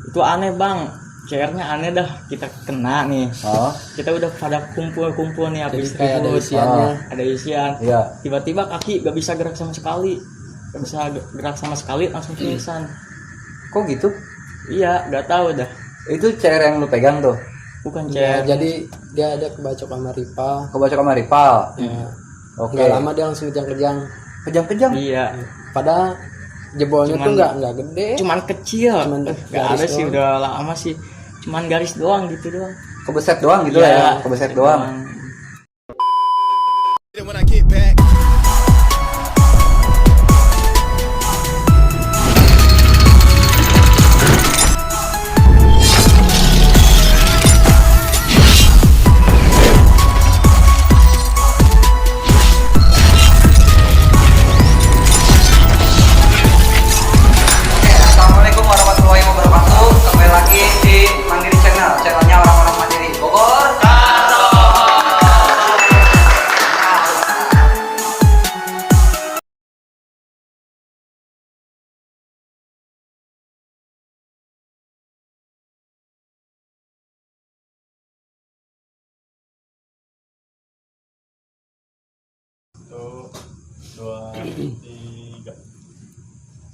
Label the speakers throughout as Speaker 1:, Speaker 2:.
Speaker 1: Itu aneh bang, CR-nya aneh dah. Kita kena nih. Kita udah pada kumpul nih habis
Speaker 2: kayak ada isiannya.
Speaker 1: Ada isian.
Speaker 3: Iya.
Speaker 1: Tiba-tiba kaki gak bisa gerak sama sekali. Langsung pingsan.
Speaker 3: Kok gitu?
Speaker 1: Iya, gak tahu dah.
Speaker 3: Itu CR yang lu pegang tuh?
Speaker 1: Bukan
Speaker 2: Ya,
Speaker 1: CR.
Speaker 2: jadi dia ada kebacok sama rival.
Speaker 3: Kebacok sama rival.
Speaker 2: Ya.
Speaker 3: Oke.
Speaker 2: Nggak lama dia langsung kejang-kejang.
Speaker 3: Kejang-kejang.
Speaker 1: Iya.
Speaker 2: Padahal jebolnya tuh nggak gede.
Speaker 1: Cuman kecil. Gak ada sih,
Speaker 2: doang.
Speaker 1: udah lama sih. Cuman garis doang gitu doang.
Speaker 3: Kebeset doang gitu lah ya. Kebeset doang.
Speaker 4: When I get back.
Speaker 3: Assalamualaikum warahmatullahi wabarakatuh. Kembali lagi di Mandiri Channel, channelnya orang-orang mandiri Bogor.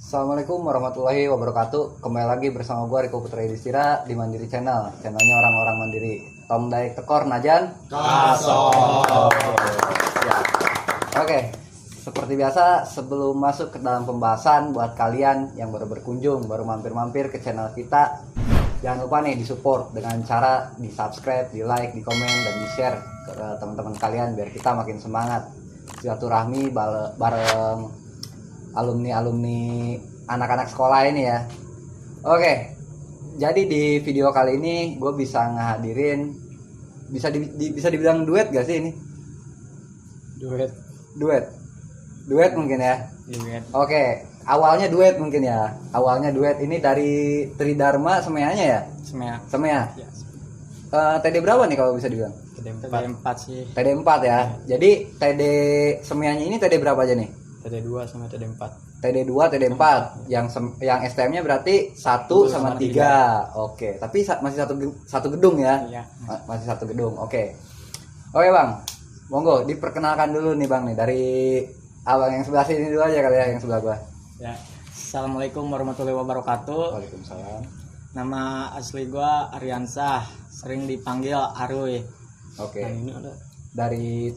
Speaker 3: Assalamualaikum warahmatullahi wabarakatuh. Kembali lagi bersama gue Riko Putra Yudhistira di Mandiri Channel, channelnya orang-orang mandiri. Tom Daik Tekor Najan
Speaker 4: Kaso.
Speaker 3: Ya. Oke, seperti biasa sebelum masuk ke dalam pembahasan, buat kalian yang baru berkunjung, baru mampir-mampir ke channel kita, jangan lupa nih disupport dengan cara di subscribe, di like, di komen, dan di share ke teman-teman kalian biar kita makin semangat silaturahmi bareng alumni anak-anak sekolah ini ya. Oke, jadi di video kali ini gue bisa ngehadirin, bisa dibilang duet gak sih ini? Duet mungkin ya. Oke, awalnya duet mungkin ya. Ini dari Tridharma Semeanya ya? Semea.
Speaker 1: Ya.
Speaker 3: TD berapa nih kalau bisa dibilang?
Speaker 1: TD4 sih.
Speaker 3: TD4 ya. Jadi TD Semeanya ini TD berapa aja nih?
Speaker 2: TD2 sama TD4.
Speaker 3: TD2, TD4. Yang STM-nya berarti 1 sama 3. Oke, tapi masih satu gedung ya?
Speaker 1: Iya.
Speaker 3: Masih satu gedung. Oke, Bang. Monggo diperkenalkan dulu nih Bang nih dari abang yang sebelah sini dulu aja kali ya, yang sebelah gua.
Speaker 1: Ya. Assalamualaikum warahmatullahi wabarakatuh.
Speaker 3: Waalaikumsalam.
Speaker 1: Nama asli gua Aryansah, sering dipanggil Aruy.
Speaker 3: Oke.
Speaker 2: Nah, ini ada
Speaker 3: Dari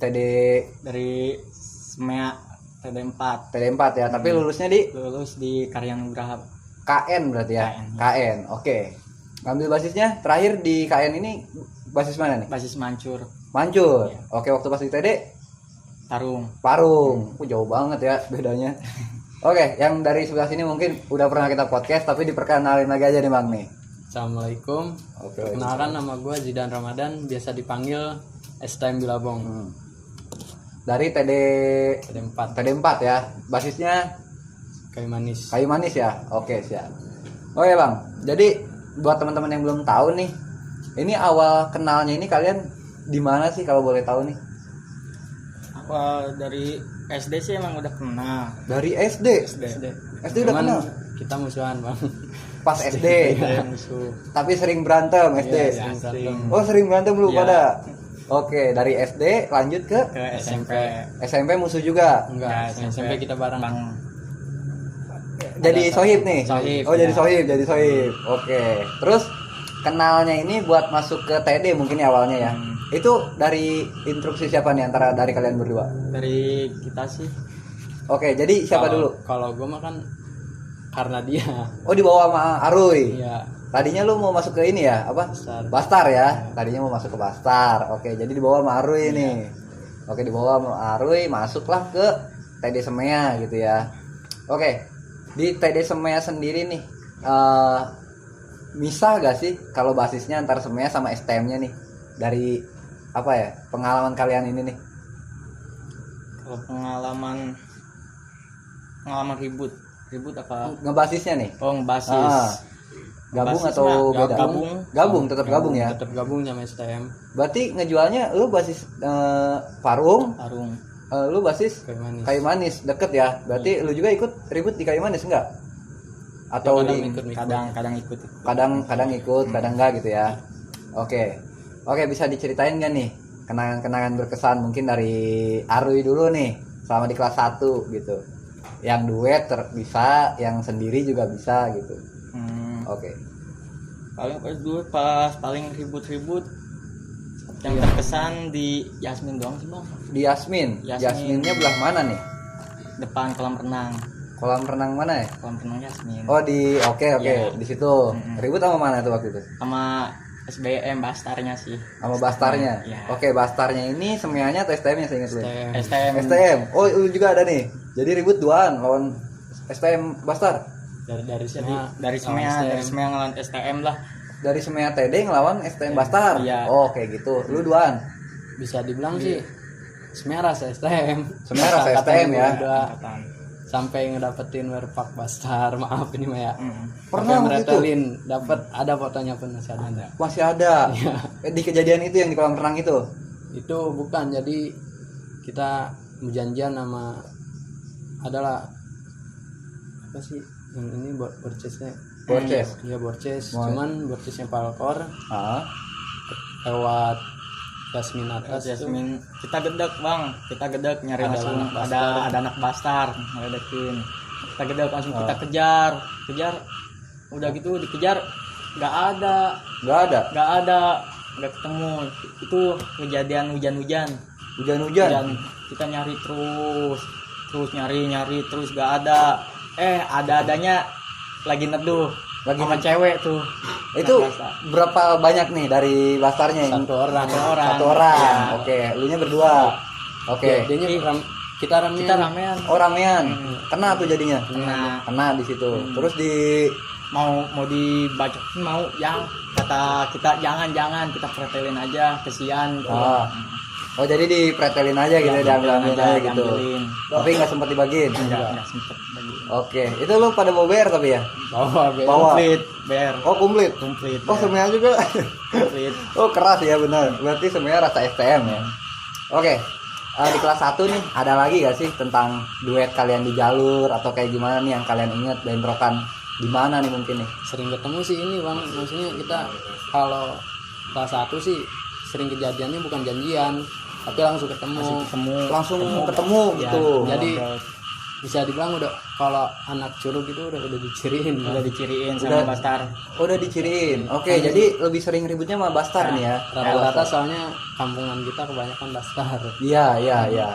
Speaker 1: Dari Semea TD4.
Speaker 3: TD4 ya, tapi lulusnya di
Speaker 1: Lulus di Karyanugraha.
Speaker 3: KN berarti ya. KN. Oke. Ngambil basisnya terakhir di KN ini basis mana nih?
Speaker 1: Basis Mancur,
Speaker 3: Mancur.
Speaker 1: Iya.
Speaker 3: Oke, waktu pas di TD
Speaker 1: Tarung.
Speaker 3: Parung. Jauh banget ya bedanya. Oke, yang dari sebelah sini mungkin udah pernah kita podcast tapi diperkenalin lagi aja nih Bang nih.
Speaker 2: Assalamualaikum.
Speaker 3: Oke.
Speaker 2: Perkenalkan, nama gue Zidan Ramadan, biasa dipanggil STM Bilabong.
Speaker 3: Dari TD4 ya. Basisnya
Speaker 2: Kayu Manis.
Speaker 3: Kayu Manis ya. Oke, siap. Oke, Bang. Jadi buat teman-teman yang belum tahu nih, ini awal kenalnya ini kalian di mana sih kalau boleh tahu nih?
Speaker 1: Awal dari SD sih emang udah kenal.
Speaker 3: Dari SD. SD udah
Speaker 2: Cuman
Speaker 3: kenal.
Speaker 2: kita musuhan, Bang.
Speaker 3: Pas SD.
Speaker 1: Musuh.
Speaker 3: Tapi sering berantem SD.
Speaker 2: Iya, sering.
Speaker 3: Oh, sering berantem lu
Speaker 1: Iya.
Speaker 3: pada. Oke, dari SD lanjut ke
Speaker 1: Ke SMP.
Speaker 3: SMP musuh juga.
Speaker 2: Enggak,
Speaker 1: Ya,
Speaker 2: SMP kita bareng.
Speaker 1: Bang.
Speaker 3: Jadi sohib nih.
Speaker 1: Sohib,
Speaker 3: Oh,
Speaker 1: ya.
Speaker 3: jadi sohib. Oke. Terus kenalnya ini buat masuk ke TD mungkin ya awalnya ya. Itu dari instruksi siapa nih antara dari kalian berdua?
Speaker 1: Dari kita sih.
Speaker 3: Oke, jadi siapa dulu?
Speaker 2: Kalau gue mah kan karena dia.
Speaker 3: Oh, dibawa sama Aruy.
Speaker 2: Iya.
Speaker 3: Tadinya lu mau masuk ke ini ya, apa?
Speaker 2: Bastar.
Speaker 3: Bastar ya. Tadinya mau masuk ke Bastar. Oke, jadi dibawa sama Aruy nih. Oke, dibawa sama Aruy, masuklah ke TD Semea gitu ya. Oke. Di TD Semea sendiri nih, misah gak sih kalau basisnya antara Semea sama STM-nya nih? Dari apa ya? Pengalaman kalian ini nih.
Speaker 1: Kalau pengalaman ribut apa?
Speaker 3: Ngebasisnya nih.
Speaker 1: Oh, basis.
Speaker 3: Gabung
Speaker 1: Basis
Speaker 3: atau
Speaker 1: mah
Speaker 3: beda?
Speaker 1: gabung.
Speaker 3: Tetap gabung ya.
Speaker 2: Tetap gabung sama STM.
Speaker 3: Berarti ngejualnya lu basis Parung,
Speaker 1: Tarung.
Speaker 3: lu basis
Speaker 2: Kayu Manis.
Speaker 3: Kayu Manis, deket ya. Berarti lu juga ikut ribut di Kayu Manis enggak? atau
Speaker 2: kadang
Speaker 3: di
Speaker 2: ikut-ikut.
Speaker 1: kadang ikut.
Speaker 3: kadang ikut, kadang enggak gitu ya. Oke. Oke, bisa diceritain nggak nih kenangan-kenangan berkesan mungkin dari Arui dulu nih selama di kelas 1 gitu. Yang duet bisa, yang sendiri juga bisa gitu. Oke.
Speaker 1: Paling pas dulu pas paling ribut-ribut yang terkesan di Yasmin doang sih bang.
Speaker 3: Di Yasmin.
Speaker 1: Yasmin.
Speaker 3: Yasminnya belah mana nih?
Speaker 1: Depan kolam renang.
Speaker 3: Kolam renang mana ya?
Speaker 1: Kolam renang Yasmin.
Speaker 3: Oh di oke
Speaker 1: Iya.
Speaker 3: di situ. Ribut sama mana tuh waktu itu?
Speaker 1: Sama SBM Bastarnya sih.
Speaker 3: Sama Bastarnya.
Speaker 1: Iya.
Speaker 3: Oke, Bastarnya ini semuanya atau STM-nya saya ingat lu?
Speaker 2: STM.
Speaker 1: STM.
Speaker 3: STM. Oh, lu juga ada nih. Jadi ribut duaan lawan STM Bastar.
Speaker 2: Dari
Speaker 1: Jadi
Speaker 2: semua
Speaker 1: dari semua ngelawan STM lah.
Speaker 3: Dari Semea TD ngelawan STM Bastar.
Speaker 1: Iya.
Speaker 3: Oh, kayak gitu. Lu duaan.
Speaker 2: bisa dibilang sih sebenarnya rasa STM.
Speaker 3: Sebenarnya rasa STM ya.
Speaker 2: Udah
Speaker 1: Angkatan.
Speaker 2: sampai ngedapetin werpak Bastar. Maaf ini mah ya.
Speaker 3: Pernah
Speaker 2: Sampai
Speaker 3: waktu itu?
Speaker 2: meretelin, dapat ada fotonya pun masih ada.
Speaker 3: Masih ada.
Speaker 2: Iya.
Speaker 3: Di kejadian itu yang di kolam renang itu.
Speaker 2: Itu bukan, jadi kita janjian sama adalah apa sih yang ini borcesnya?
Speaker 3: Borces.
Speaker 2: Iya borces,
Speaker 3: Mau-
Speaker 2: cuman borcesnya Palkor
Speaker 3: Ah.
Speaker 2: lewat Yasmin atas itu.
Speaker 1: Yasmin kita gedek bang, kita gedek nyari
Speaker 2: Ada
Speaker 1: langsung
Speaker 2: anak Bastar.
Speaker 1: ada anak Bastar ngeledekin. Kita gedek langsung kita kejar, udah gitu dikejar nggak ada, nggak ketemu. Itu kejadian hujan-hujan.
Speaker 3: Hujan-hujan.
Speaker 1: Kita nyari terus nyari terus nggak ada. Ada-adanya lagi neduh
Speaker 3: Lagi
Speaker 1: sama cewek tuh.
Speaker 3: Itu
Speaker 1: Anak Bastar.
Speaker 3: berapa banyak nih dari Bastarnya?
Speaker 2: Satu orang.
Speaker 3: Satu orang.
Speaker 1: Iya.
Speaker 3: Oke, elunya berdua. Oke.
Speaker 2: Dianya kita ramean.
Speaker 1: Kita ramean.
Speaker 3: Oh, ramean. Kena tuh jadinya.
Speaker 1: Kena
Speaker 3: Di situ. Terus di
Speaker 1: mau dibacokin mau yang kata kita jangan kita pretelin aja kesian gitu.
Speaker 3: Oh, jadi dipretelin aja gitu, diambil aja gitu.
Speaker 1: diambilin.
Speaker 3: Tapi nggak sempat dibagiin.
Speaker 1: Enggak sempet bagi.
Speaker 3: Oke, itu lu pada bawa BR tapi ya?
Speaker 2: Bawa
Speaker 3: Bawa.
Speaker 1: Komplit ber
Speaker 3: Oh, komplit. Oh,
Speaker 1: ber.
Speaker 3: semuanya juga.
Speaker 1: Komplit.
Speaker 3: Oh, keras ya benar. Berarti semuanya rasa STM ya. Oke. Di kelas 1 nih ada lagi gak sih tentang duet kalian di jalur atau kayak gimana nih yang kalian inget bentrokan di mana nih mungkin nih?
Speaker 2: Sering ketemu sih ini bang, maksudnya kita kalau kelas 1 sih sering kejadiannya bukan janjian tapi langsung ketemu.
Speaker 3: Langsung ketemu
Speaker 1: Ya,
Speaker 3: gitu.
Speaker 2: Jadi
Speaker 1: ngobrol.
Speaker 2: bisa dibilang udah kalau anak curug itu udah diciriin.
Speaker 1: udah diciriin
Speaker 3: Udah.
Speaker 1: sama Bastar.
Speaker 3: Oh, udah diciriin. Oke, jadi lebih sering ributnya sama Bastar nih ya.
Speaker 2: Rata-rata soalnya kampungan kita kebanyakan Bastar.
Speaker 3: Iya.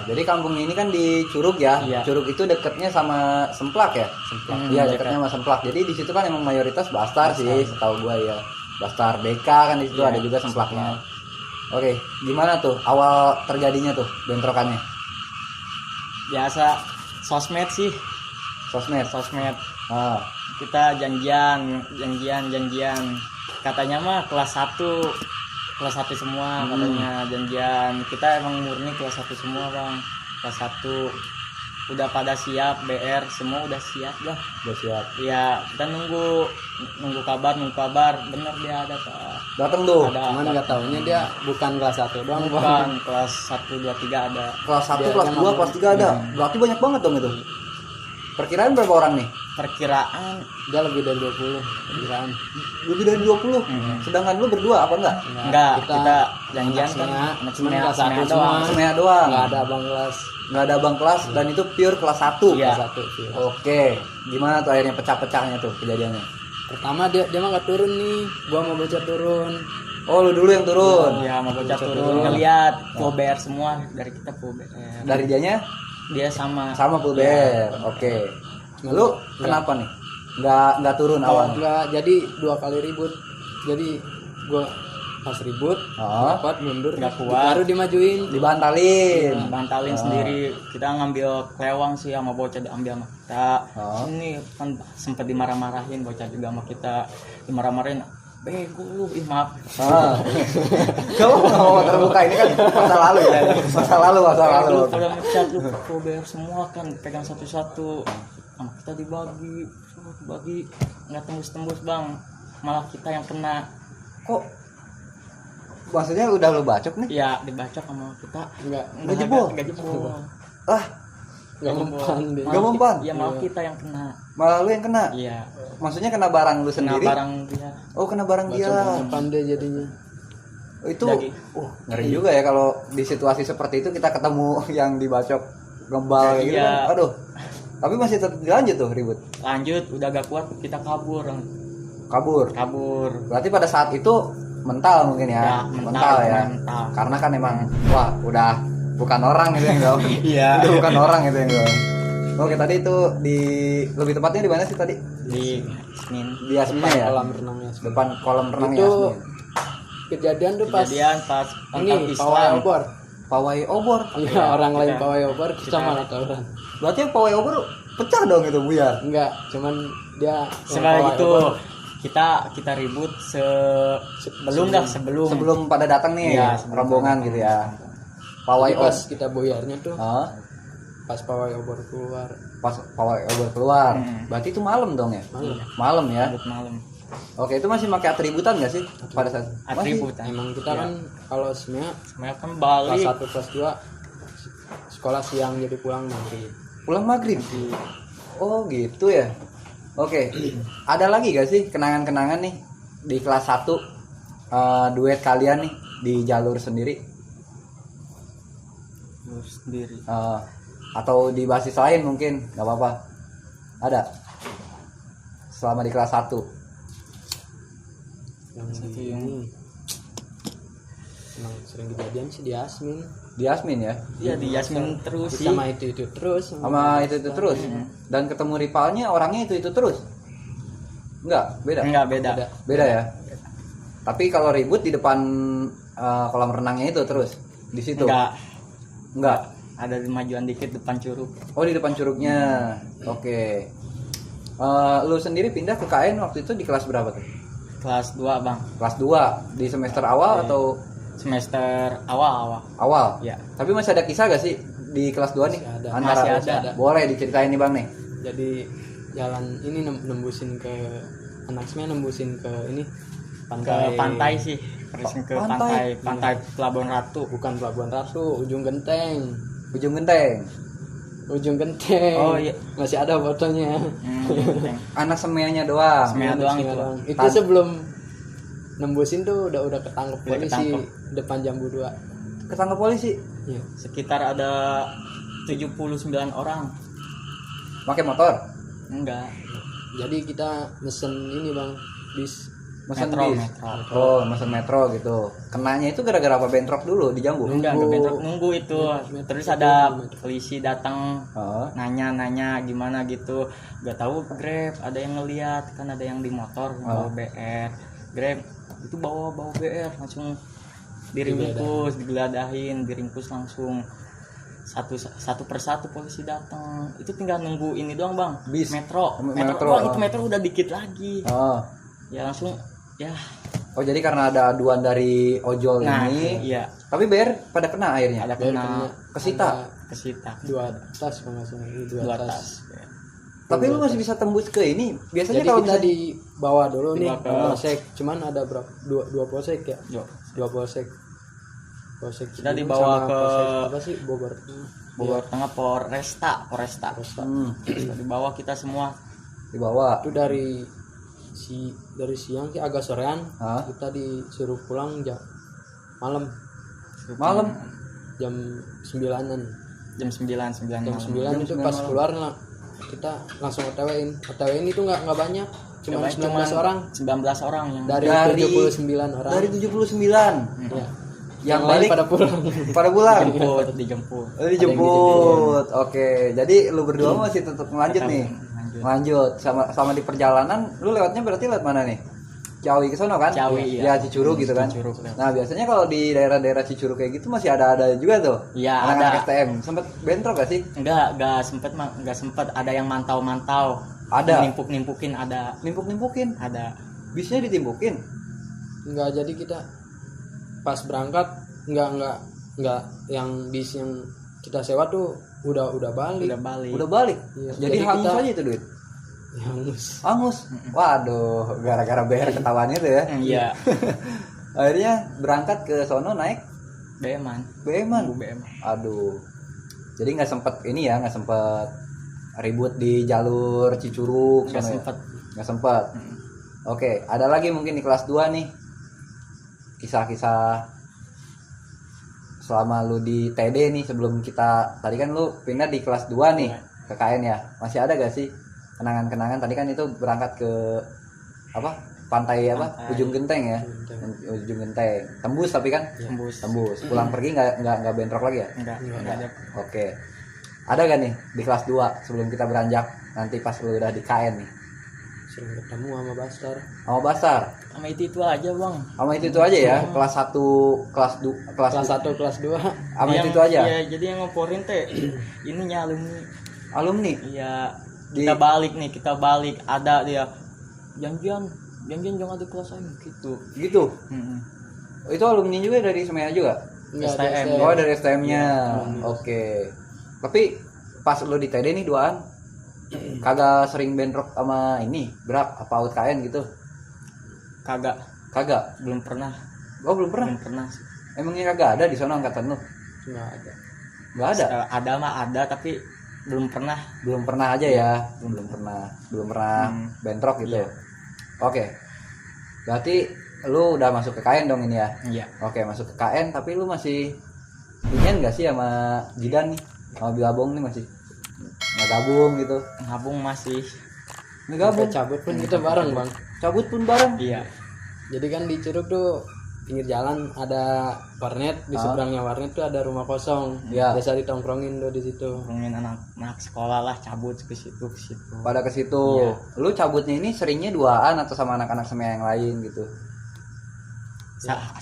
Speaker 3: Jadi kampung ini kan di Curug ya.
Speaker 1: Iya.
Speaker 3: Curug itu deketnya sama Semplak ya. Iya, deketnya sama Semplak. Jadi di situ kan emang mayoritas Bastar sih, setahu gua ya. Bastar BK kan di situ ada juga Semplaknya. Oke, gimana tuh awal terjadinya tuh bentrokannya?
Speaker 1: Biasa sosmed sih,
Speaker 3: Sosmed. Ah,
Speaker 1: kita janjian katanya mah kelas 1 semua katanya janjian. Kita emang murni kelas 1 semua bang, kelas 1 udah pada siap, BR semua udah siap lah.
Speaker 3: udah siap.
Speaker 1: Ya kita nunggu kabar, bener dia ada Pak.
Speaker 3: Datang tuh.
Speaker 2: Cuman nggak taunya dia bukan kelas 1 doang bang.
Speaker 1: Bukan kelas 1, 2, 3 ada.
Speaker 3: Kelas 1,
Speaker 2: Dia
Speaker 3: kelas
Speaker 2: yang
Speaker 3: 2,
Speaker 2: ngomong.
Speaker 3: kelas 3 ada. Berarti banyak banget dong itu. Perkiraan berapa orang nih?
Speaker 1: Perkiraan
Speaker 2: Dia lebih dari 20 perkiraan.
Speaker 3: Lebih dari 20. Sedangkan lu berdua apa enggak?
Speaker 1: enggak, kita janjian
Speaker 2: anak
Speaker 1: kan
Speaker 2: semua,
Speaker 1: anak
Speaker 2: cuman
Speaker 1: semua
Speaker 2: kelas 1
Speaker 1: doang.
Speaker 2: semua.
Speaker 3: Semea doang.
Speaker 2: Nggak ada abang kelas.
Speaker 3: Nggak ada abang kelas dan itu pure kelas 1.
Speaker 1: Iya.
Speaker 2: Kelas 1 sih.
Speaker 3: Oke. Gimana tuh akhirnya pecah-pecahnya tuh kejadiannya?
Speaker 2: Pertama dia mah nggak turun nih. Gua mau baca turun.
Speaker 3: Oh, lu dulu yang turun.
Speaker 1: Ya mau bocah turun ngeliat full BR semua dari kita full BR.
Speaker 3: Dari dianya
Speaker 1: Dia sama
Speaker 3: sama full BR. Oke. Lu kenapa nih? Nggak turun awal.
Speaker 2: Enggak, jadi 2 kali ribut. Jadi gua pas ribut,
Speaker 3: Oh.
Speaker 2: kuat mundur,
Speaker 1: Nggak kuat.
Speaker 2: baru dimajuin.
Speaker 3: Dibantalin.
Speaker 1: bantalin sendiri. Kita ngambil kelewang sih sama bocah, diambil sama kita.
Speaker 3: Oh.
Speaker 1: Ini kan sempet dimarah-marahin bocah juga sama kita, dimarah-marahin. Bego lu, ih maaf.
Speaker 3: Kamu nggak mau terbuka, ini kan masa lalu ya. Masa lalu.
Speaker 1: Lu pada ngecat lu full BR semua kan, pegang satu-satu. Sama kita dibagi nggak tembus bang, malah kita yang kena.
Speaker 3: Kok maksudnya udah lu bacok nih?
Speaker 1: Ya dibacok sama kita.
Speaker 2: Enggak.
Speaker 3: Nggak jebol?
Speaker 1: Nggak jebol.
Speaker 3: Ah,
Speaker 2: nggak mempan deh.
Speaker 3: Nggak mempan?
Speaker 1: Iya, malah kita yang kena.
Speaker 3: Malah lu yang kena.
Speaker 1: Iya.
Speaker 3: Maksudnya kena barang lu
Speaker 1: Kena
Speaker 3: sendiri?
Speaker 1: barang dia.
Speaker 3: Oh, kena barang dia.
Speaker 2: Pandai jadinya.
Speaker 3: Itu
Speaker 1: Lagi.
Speaker 3: ngeri juga ya kalau di situasi seperti itu kita ketemu yang dibacok gembal gitu
Speaker 1: Iya.
Speaker 3: kan. Aduh. Tapi masih tetap lanjut tuh ribut.
Speaker 1: Lanjut, udah gak kuat kita kabur.
Speaker 3: Kabur. Berarti pada saat itu mental mungkin ya.
Speaker 1: Ya, mental
Speaker 3: ya.
Speaker 1: mental.
Speaker 3: Karena kan emang wah, udah bukan orang gitu yang gak.
Speaker 1: Iya.
Speaker 3: Udah bukan orang gitu yang gak. Oke, tadi itu di lebih tepatnya di mana sih tadi?
Speaker 1: Di Yasmin.
Speaker 3: Di Yasmin ya.
Speaker 2: Kolam renangnya.
Speaker 3: Depan kolam renang
Speaker 2: Itu
Speaker 3: Yasmin.
Speaker 2: kejadian tuh pas
Speaker 1: Kejadian pas angkat
Speaker 2: ini
Speaker 1: Islam.
Speaker 2: pawai obor.
Speaker 3: Pawai obor.
Speaker 2: Iya, orang lain
Speaker 1: kita-
Speaker 2: pawai obor kita malah tawuran.
Speaker 3: Berarti yang pawai obor pecah dong itu buyar.
Speaker 2: Enggak, cuman dia
Speaker 1: Sebenarnya
Speaker 2: pawai
Speaker 1: itu
Speaker 2: obor.
Speaker 1: kita ribut sebelum
Speaker 3: Sebelum pada datang nih
Speaker 1: Iya, sebelum
Speaker 3: rombongan
Speaker 1: datang.
Speaker 3: gitu ya. Pawai
Speaker 2: Jadi pas
Speaker 3: obor.
Speaker 2: kita boyarnya tuh
Speaker 3: Hah?
Speaker 2: pas pawai obor keluar.
Speaker 3: Pas pawai obor keluar.
Speaker 1: Hmm.
Speaker 3: Berarti itu malam dong ya?
Speaker 2: Malam.
Speaker 3: Malam ya.
Speaker 1: ribut malam.
Speaker 3: Oke, itu masih pakai atributan nggak sih pada saat? Masih.
Speaker 1: Atribut.
Speaker 2: Emang kita kan kalau sebenarnya
Speaker 1: Sebenarnya kan
Speaker 2: kelas
Speaker 1: balik
Speaker 2: 1 kelas 2 sekolah siang jadi pulang maghrib.
Speaker 3: Pulang maghrib. Oh gitu ya. Oke. Ada lagi gak sih kenangan-kenangan nih di kelas 1 duet kalian nih di jalur sendiri
Speaker 1: sendiri.
Speaker 3: atau di basis lain mungkin nggak apa-apa. Ada selama di kelas 1.
Speaker 2: Yang
Speaker 1: Satu
Speaker 2: di
Speaker 1: yang-
Speaker 2: ini emang sering kejadian sih di Asmin.
Speaker 3: Di Yasmin ya.
Speaker 1: Iya, di Yasmin terus sih.
Speaker 2: Sama itu terus.
Speaker 3: Sama itu terus. Dan ketemu rivalnya orangnya itu terus. Enggak, beda.
Speaker 1: Enggak beda.
Speaker 3: Beda ya. Tapi kalau ribut di depan kolam renangnya itu terus di situ. Enggak.
Speaker 1: Ada majuan dikit depan curug.
Speaker 3: Oh, di depan curugnya. Oke. Lu sendiri pindah ke KN waktu itu di kelas berapa tuh?
Speaker 1: Kelas 2, Bang.
Speaker 3: Kelas 2 di semester awal atau
Speaker 1: Semester awal.
Speaker 3: awal?
Speaker 1: Ya.
Speaker 3: Tapi masih ada kisah gak sih di kelas 2 nih?
Speaker 2: Masih ada.
Speaker 3: Antara
Speaker 1: Masih ada.
Speaker 3: Boleh diceritain nih, Bang nih.
Speaker 2: Jadi jalan ini nembusin ke anak semuanya nembusin ke ini
Speaker 1: Ke pantai sih. Terus ke
Speaker 3: Pantai?
Speaker 1: pantai Pelabuhan Ratu.
Speaker 2: bukan Pelabuhan Ratu, Ujung Genteng.
Speaker 3: Ujung Genteng.
Speaker 2: Ujung Genteng.
Speaker 1: Oh, iya.
Speaker 2: Masih ada fotonya.
Speaker 1: Genteng.
Speaker 3: Anak semeanya doang.
Speaker 1: Semea doang itu.
Speaker 2: Itu
Speaker 3: Tan-
Speaker 2: sebelum nembusin tuh udah ketangkep
Speaker 1: Udah
Speaker 2: polisi
Speaker 1: ketangkep.
Speaker 2: depan Jambu 2.
Speaker 3: Ketangkep polisi.
Speaker 2: Iya.
Speaker 1: Sekitar ada 79 orang.
Speaker 3: Pakai motor.
Speaker 1: Enggak.
Speaker 2: Jadi kita mesen ini Bang, bis.
Speaker 3: Mesen
Speaker 1: Metro,
Speaker 3: bis.
Speaker 1: metro.
Speaker 3: Oh, mesen metro gitu. Kenanya itu gara-gara apa, bentrok dulu di Jambu?
Speaker 1: Enggak bentrok, nunggu itu. Terus ada polisi datang
Speaker 3: Oh.
Speaker 1: nanya gimana gitu. Gak tahu Grab, ada yang ngeliat kan, ada yang di motor bawa BR. Grab itu bawa BR langsung diringkus, digeladahin, diringkus langsung. Satu persatu polisi datang. Itu tinggal nunggu ini doang, Bang.
Speaker 3: Bis.
Speaker 1: Metro
Speaker 3: Metro,
Speaker 1: doang,
Speaker 3: oh.
Speaker 1: itu metro udah dikit lagi.
Speaker 3: Oh.
Speaker 1: Ya langsung ya.
Speaker 3: Oh, jadi karena ada aduan dari ojol
Speaker 1: Nah,
Speaker 3: ini.
Speaker 1: iya,
Speaker 3: Tapi BR pada kena akhirnya.
Speaker 1: ada
Speaker 2: Biar
Speaker 1: kena
Speaker 3: Kesita.
Speaker 1: kesita.
Speaker 2: 2 tas kalau nggak salah. Ini 2
Speaker 1: Dua
Speaker 2: tas.
Speaker 1: tas.
Speaker 3: Tapi lu masih bisa tembus ke ini. Biasanya
Speaker 2: Jadi
Speaker 3: kalau
Speaker 2: kita
Speaker 3: misalnya
Speaker 2: dibawa dulu nih
Speaker 1: Dibawa
Speaker 2: ke
Speaker 1: ke-
Speaker 2: polsek. Cuman ada berapa? Dua polsek ya?
Speaker 1: Yo.
Speaker 2: 2 polsek. Polsek
Speaker 1: Kita
Speaker 2: Cibinong
Speaker 1: dibawa
Speaker 2: sama
Speaker 1: ke-
Speaker 2: polsek apa sih? Bogor.
Speaker 1: Bogor Tengah Polresta. Kita dibawa kita semua.
Speaker 3: dibawa.
Speaker 2: Itu dari siang sih agak sorean.
Speaker 3: Hah?
Speaker 2: Kita disuruh pulang malam jam 9-an.
Speaker 1: Jam 9
Speaker 2: Jam
Speaker 1: malam.
Speaker 2: 9 itu pas keluar lah kita langsung OTW-in itu nggak banyak, cuma 19 orang
Speaker 1: 19 orang yang
Speaker 2: dari
Speaker 3: Dari-
Speaker 2: 79 orang.
Speaker 3: Dari 79.
Speaker 2: Ya.
Speaker 3: Yang
Speaker 2: lain
Speaker 3: balik
Speaker 2: pada pulang.
Speaker 3: pada pulang.
Speaker 1: dijemput.
Speaker 3: Oh, dijemput. Oke. Jadi lu berdua masih tetap lanjut nih. Lanjut sama di perjalanan lu lewatnya berarti lewat mana nih? Ciawi ke sono kan?
Speaker 1: Ciawi,
Speaker 3: ya.
Speaker 1: iya.
Speaker 3: Cicurug gitu kan.
Speaker 1: Cicurug, ya.
Speaker 3: Nah, biasanya kalau di daerah-daerah Cicurug kayak gitu masih ada juga tuh.
Speaker 1: Iya,
Speaker 3: Anak-anak
Speaker 1: ada.
Speaker 3: STM sempet bentrok gak sih?
Speaker 1: Enggak sempet ada yang mantau.
Speaker 3: Ada.
Speaker 1: Nimpuk-nimpukin ada.
Speaker 3: Nimpuk-nimpukin.
Speaker 1: Ada.
Speaker 3: Bisnya ditimpukin.
Speaker 2: Nggak, jadi kita pas berangkat nggak yang bis yang kita sewa tuh udah balik.
Speaker 1: Udah balik.
Speaker 3: Udah balik.
Speaker 2: Iya.
Speaker 3: Jadi
Speaker 2: Jadi
Speaker 3: hangus
Speaker 2: kita-
Speaker 3: aja itu duit.
Speaker 2: Hangus.
Speaker 3: Hangus. Waduh, gara-gara BR ketahuan itu ya.
Speaker 1: Iya.
Speaker 3: Akhirnya berangkat ke sono naik
Speaker 1: BM-an.
Speaker 3: BM-an.
Speaker 1: Nunggu BM.
Speaker 3: Aduh. Jadi nggak sempet ini ya, nggak sempet ribut di jalur Cicurug
Speaker 1: Nggak
Speaker 3: sana ya?
Speaker 1: sempet.
Speaker 3: Nggak sempet. Oke, ada lagi mungkin di kelas 2 nih. Kisah-kisah selama lu di TD nih, sebelum kita tadi kan lu pindah di kelas 2 nih ke KN ya. Masih ada gak sih kenangan-kenangan? Tadi kan itu berangkat ke apa? Pantai apa? Ujung Genteng ya. Ujung Genteng. Tembus tapi kan? Tembus. Pulang pergi nggak bentrok lagi ya?
Speaker 1: Enggak ada.
Speaker 3: Oke. Ada gak nih di kelas 2 sebelum kita beranjak nanti pas lu udah di KN nih?
Speaker 2: Sering ketemu sama Basar.
Speaker 3: Sama Basar.
Speaker 1: Sama itu aja bang.
Speaker 3: Sama itu aja ya. Kelas 1, kelas 2,
Speaker 2: Kelas 1, kelas 2.
Speaker 3: sama itu aja.
Speaker 1: Iya, jadi yang ngomporin teh ininya
Speaker 3: Alumni.
Speaker 1: Iya.
Speaker 3: Di-
Speaker 1: Kita balik ada dia janjian jangan ada kelas aja gitu.
Speaker 3: Gitu. Itu alumni juga dari Semea juga?
Speaker 2: Enggak,
Speaker 1: STM.
Speaker 3: Oh, dari STM-nya.
Speaker 2: Iya.
Speaker 3: Oke. Tapi pas lu di TD nih duaan kagak sering bentrok sama ini, Brak apa UTKN gitu?
Speaker 1: Kagak,
Speaker 3: Kagak.
Speaker 1: belum pernah.
Speaker 3: Oh, belum pernah.
Speaker 1: Belum pernah sih.
Speaker 3: Emangnya kagak ada di sana angkatan lu?
Speaker 2: Enggak ada.
Speaker 3: Enggak ada.
Speaker 1: Ada mah ada tapi belum pernah.
Speaker 3: Belum pernah aja ya. Belum pernah bentrok gitu.
Speaker 1: Iya.
Speaker 3: Oke. Berarti lu udah masuk ke KN dong ini ya?
Speaker 1: Iya.
Speaker 3: Oke, masuk ke KN tapi lu masih ingin gak sih sama Jidan nih? Sama Bilabong nih masih nggak gabung gitu?
Speaker 1: Ngabung masih.
Speaker 3: Nggak gabung.
Speaker 2: Sampai cabut pun kita bareng, Bang.
Speaker 3: Cabut pun bareng.
Speaker 1: Iya.
Speaker 2: Jadi kan di Curug tuh pinggir jalan ada warnet, di seberangnya warnet tuh ada rumah kosong.
Speaker 3: Iya.
Speaker 2: Biasa ditongkrongin tuh di situ.
Speaker 1: Ngomongin anak sekolah lah cabut ke situ.
Speaker 3: Pada ke situ.
Speaker 1: Iya.
Speaker 3: Lu cabutnya ini seringnya duaan atau sama anak-anak Semea yang lain gitu?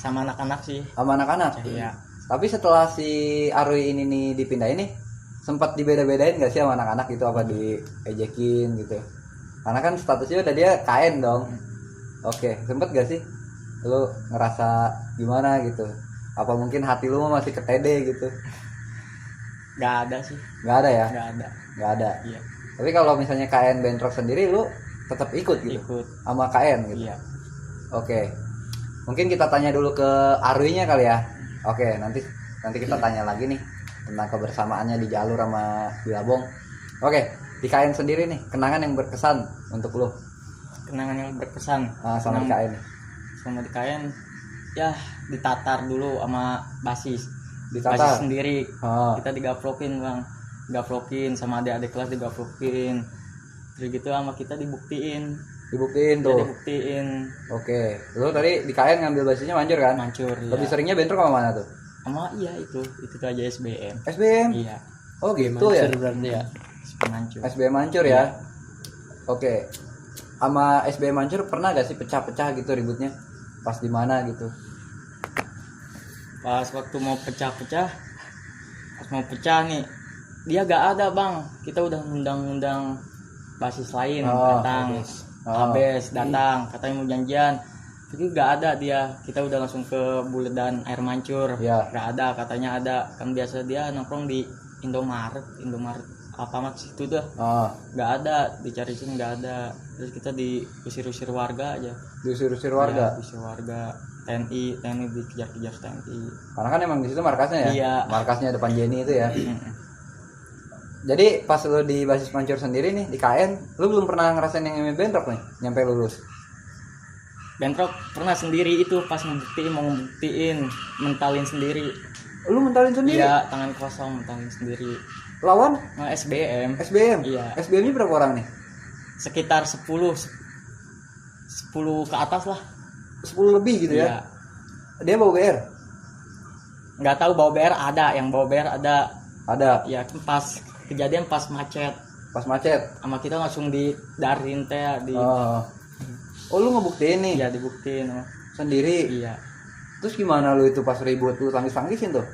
Speaker 1: Sama anak-anak sih.
Speaker 3: Sama anak-anak.
Speaker 1: Iya.
Speaker 3: Tapi setelah si Arwi ini nih dipindahin nih, sempat dibeda-bedain gak sih sama anak-anak gitu, apa diejekin gitu? Karena kan statusnya udah dia KN dong. Oke, sempet gak sih lu ngerasa gimana gitu? Apa mungkin hati lu masih ke TD gitu?
Speaker 1: Gak ada sih.
Speaker 3: Gak ada ya?
Speaker 1: Gak ada.
Speaker 3: Gak ada.
Speaker 1: Iya.
Speaker 3: Tapi kalau misalnya KN bentrok sendiri, lu tetap ikut gitu?
Speaker 1: Ikut.
Speaker 3: Sama KN gitu?
Speaker 1: Iya.
Speaker 3: Oke. Mungkin kita tanya dulu ke Arwinya kali ya. Oke, nanti kita tanya lagi nih tentang kebersamaannya di jalur sama Bilabong. Oke, di KN sendiri nih, kenangan yang berkesan untuk lu
Speaker 1: Kenangan yang berkesan.
Speaker 3: sama di KN.
Speaker 1: Sama di KN ya ditatar dulu sama basis.
Speaker 3: Ditatar?
Speaker 1: Basis sendiri.
Speaker 3: Oh.
Speaker 1: Kita digaplokin bang. Digaplokin sama adik-adik kelas digaplokin. Terus gitu sama kita dibuktiin.
Speaker 3: Dibuktiin
Speaker 1: Jadi
Speaker 3: tuh.
Speaker 1: dibuktiin.
Speaker 3: Oke. Lu tadi di KN ngambil basisnya Mancur kan?
Speaker 1: Mancur ya.
Speaker 3: Lebih seringnya bentrok sama mana tuh?
Speaker 1: Sama iya itu tuh aja SBM.
Speaker 3: SBM?
Speaker 1: Iya.
Speaker 3: Oh gitu ya?
Speaker 2: Berarti ya.
Speaker 1: Mancur.
Speaker 3: SBM Mancur ya? Oke. Sama SBM Mancur pernah gak sih pecah-pecah gitu ributnya? Pas di mana gitu?
Speaker 1: Pas waktu mau pecah-pecah, pas mau pecah nih, dia gak ada bang. Kita udah undang-undang basis lain datang, habis datang, katanya mau janjian, tapi gak ada dia. Kita udah langsung ke Buledan Air Mancur,
Speaker 3: Iya.
Speaker 1: gak ada, katanya ada. Kan biasa dia nongkrong di Indomaret Alfamart situ tuh,
Speaker 3: Oh,
Speaker 1: gak ada, dicari sini gak ada. Terus kita diusir-usir warga aja.
Speaker 3: diusir-usir warga.
Speaker 1: Ya, diusir warga. TNI dikejar-kejar TNI.
Speaker 3: Karena kan emang di situ markasnya ya.
Speaker 1: Iya.
Speaker 3: Markasnya depan Jenny itu ya. Jadi pas lu di basis Mancur sendiri nih di KN, lu belum pernah ngerasain yang namanya bentrok nih nyampe lulus.
Speaker 1: Bentrok pernah sendiri itu pas mau ngebuktiin mentalin sendiri.
Speaker 3: Lu mentalin sendiri?
Speaker 1: Iya, tangan kosong mentalin sendiri.
Speaker 3: Lawan
Speaker 1: Nah, SBM
Speaker 3: SBM.
Speaker 1: Iya.
Speaker 3: SBM-nya berapa orang nih?
Speaker 1: sekitar 10 ke atas lah.
Speaker 3: 10 lebih gitu
Speaker 1: Iya.
Speaker 3: ya. Dia bawa BR.
Speaker 1: Nggak tahu bawa BR ada, yang bawa BR ada.
Speaker 3: Ada.
Speaker 1: Ya pas kejadian pas macet
Speaker 3: Pas macet.
Speaker 1: sama kita langsung didarin teh di
Speaker 3: Oh, lu ngebuktiin nih
Speaker 1: ya dibuktiin sama.
Speaker 3: sendiri.
Speaker 1: Iya.
Speaker 3: Terus gimana lu itu pas ribut lu tangkis-tangkisin tuh?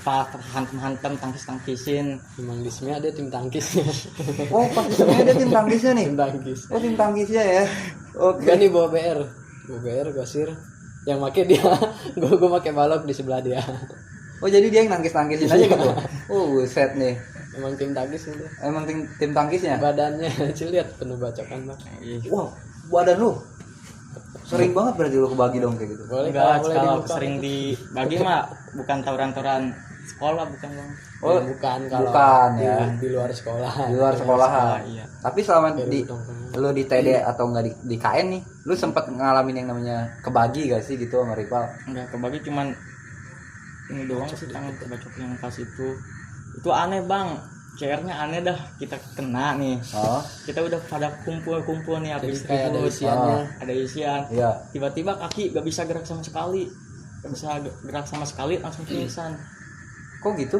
Speaker 1: Pas hantem-hantem tangkis-tangkisin.
Speaker 2: Emang di Semea ada tim tangkisnya.
Speaker 3: Oh, pas sebenarnya dia tim tangkisnya nih.
Speaker 2: Tim tangkis.
Speaker 3: Oh, tim tangkisnya ya. Oke.
Speaker 2: Gua nih bawa BR. Bawa BR gosir. Yang make dia. Gua make balok di sebelah dia.
Speaker 3: Oh, jadi dia yang nangkis-nangkisin aja gitu. Oh, buset nih.
Speaker 2: Emang tim tangkis itu.
Speaker 3: Emang tim tangkisnya?
Speaker 2: Badannya kecil, lihat penuh bacokan, Bang.
Speaker 3: Wow, badan lu sering banget berarti lu kebagi dong kayak gitu.
Speaker 2: Boleh
Speaker 1: Enggak,
Speaker 2: boleh
Speaker 1: kalau
Speaker 2: dibuka.
Speaker 1: sering dibagi mah bukan tawuran-tawuran sekolah bukan bang.
Speaker 3: Oh,
Speaker 2: bukan kalau
Speaker 3: bukan ya.
Speaker 2: di luar sekolah.
Speaker 3: Di luar sekolah.
Speaker 1: Iya.
Speaker 3: Tapi selama
Speaker 2: Kayak
Speaker 3: di
Speaker 2: nongkrong.
Speaker 3: lu di TD atau enggak di KN nih, lu sempat ngalamin yang namanya kebagi gak sih gitu sama rival?
Speaker 1: Enggak kebagi, cuman ini doang sih tangan kebacok yang pas itu aneh bang. CR-nya aneh dah, kita kena nih.
Speaker 3: Oh,
Speaker 1: Kita udah pada kumpul nih habis
Speaker 2: Jadi kayak ada
Speaker 1: ribut.
Speaker 2: isiannya.
Speaker 1: Ada isian.
Speaker 3: iya.
Speaker 1: Tiba-tiba kaki gak bisa gerak sama sekali. Gak bisa gerak sama sekali, langsung pingsan.
Speaker 3: Kok gitu?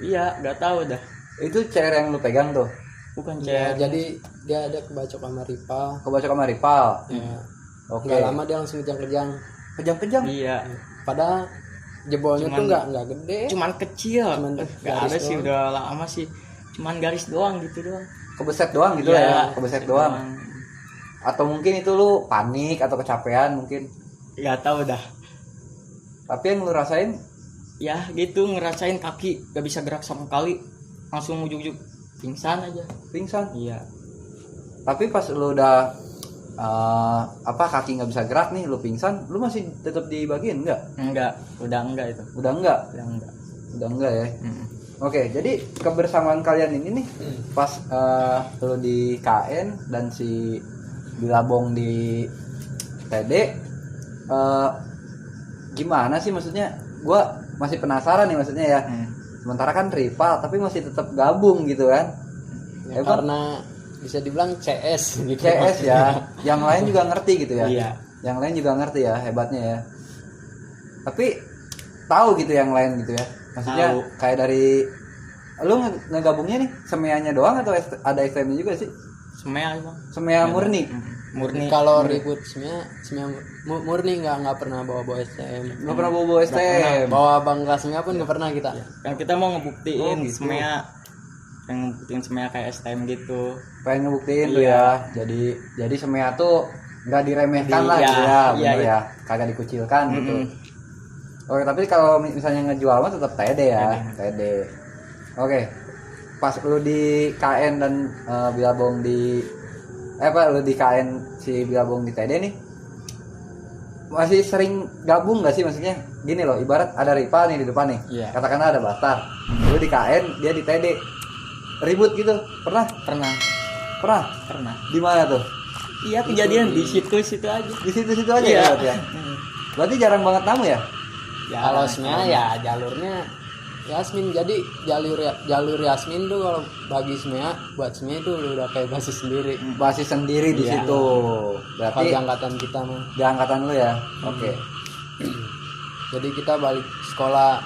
Speaker 1: Iya, gak tahu dah.
Speaker 3: Itu CR yang lu pegang tuh.
Speaker 1: Bukan
Speaker 2: Ya,
Speaker 1: CR.
Speaker 2: jadi dia ada kebacok sama rival.
Speaker 3: Kebacok sama rival.
Speaker 2: Ya.
Speaker 3: Oke.
Speaker 2: Nggak lama dia langsung kejang-kejang.
Speaker 3: Kejang-kejang.
Speaker 1: Iya.
Speaker 2: Padahal jebolnya tuh nggak gede.
Speaker 1: Cuman kecil.
Speaker 2: Cuman
Speaker 1: Gak
Speaker 2: garis
Speaker 1: ada sih,
Speaker 2: doang.
Speaker 1: udah lama sih. Cuman garis doang gitu doang.
Speaker 3: Kebeset doang gitu
Speaker 1: Iya,
Speaker 3: lah ya. Kebeset doang. Atau mungkin itu lu panik atau kecapean mungkin.
Speaker 1: Gak tahu dah.
Speaker 3: Tapi yang lu rasain
Speaker 1: Ya gitu, ngerasain kaki gak bisa gerak sama sekali, langsung ujuk-ujuk pingsan aja.
Speaker 3: pingsan.
Speaker 1: Iya.
Speaker 3: Tapi pas lu udah kaki nggak bisa gerak nih, lu pingsan, lu masih tetap dibagiin nggak?
Speaker 1: Udah enggak itu.
Speaker 3: Udah enggak?
Speaker 1: Udah enggak.
Speaker 3: Ya. Oke, jadi kebersamaan kalian ini nih pas lu di KN dan si Bilabong di TD, gimana sih maksudnya? Gua masih penasaran nih maksudnya ya. Sementara kan rival tapi masih tetap gabung gitu kan?
Speaker 2: Ya, karena bisa dibilang CS gitu.
Speaker 3: CS ya. Yang lain juga ngerti gitu ya.
Speaker 1: Iya.
Speaker 3: Yang lain juga ngerti ya, hebatnya ya. Tapi tahu gitu yang lain gitu ya. Maksudnya
Speaker 1: Tahu.
Speaker 3: kayak dari lu ngegabungnya nih semeanya doang atau ada STM juga sih?
Speaker 1: Semea bang.
Speaker 3: Semea murni.
Speaker 1: Murni.
Speaker 2: Kalau ribut semua murni nggak pernah bawa STM.
Speaker 3: Nggak pernah bawa STM.
Speaker 2: Bawa bangga semua pun nggak pernah kita.
Speaker 1: Kan kita mau ngebuktiin
Speaker 3: Oh, gitu.
Speaker 1: Semea, yang ngebuktiin Semea kayak STM gitu.
Speaker 3: Pengen ngebuktiin tuh
Speaker 1: Iya.
Speaker 3: ya. Jadi semea tuh nggak diremehkan lah
Speaker 1: Iya,
Speaker 3: gitu ya,
Speaker 1: iya,
Speaker 3: bener
Speaker 1: iya.
Speaker 3: ya. Kagak dikucilkan gitu.
Speaker 1: Mm-mm.
Speaker 3: Oke, tapi kalau misalnya ngejual mah tetap TD ya, TD. Oke. Pas lu di KN dan Bilabong di lu di KN si Bilabong di TD nih, masih sering gabung gak sih? Maksudnya gini loh, ibarat ada rival nih di depan nih.
Speaker 1: Iya.
Speaker 3: Katakanlah ada Bastar. Lu di KN, dia di TD. Ribut gitu. Pernah?
Speaker 1: Pernah.
Speaker 3: Di mana tuh?
Speaker 1: Iya, kejadian di situ aja.
Speaker 3: Di situ-situ aja
Speaker 1: Iya.
Speaker 3: ya, berarti ya. Berarti jarang banget tamu ya?
Speaker 1: Ya,
Speaker 2: Kalau semua ya jalurnya Yasmin. Jadi jalur Yasmin tuh kalau bagi semua buat semua itu udah kayak basis sendiri.
Speaker 3: Basis sendiri di
Speaker 1: Iya.
Speaker 3: situ.
Speaker 2: Kalau
Speaker 3: Berarti
Speaker 2: di angkatan kita mah.
Speaker 3: di angkatan lu ya. Oke.
Speaker 2: Jadi kita balik sekolah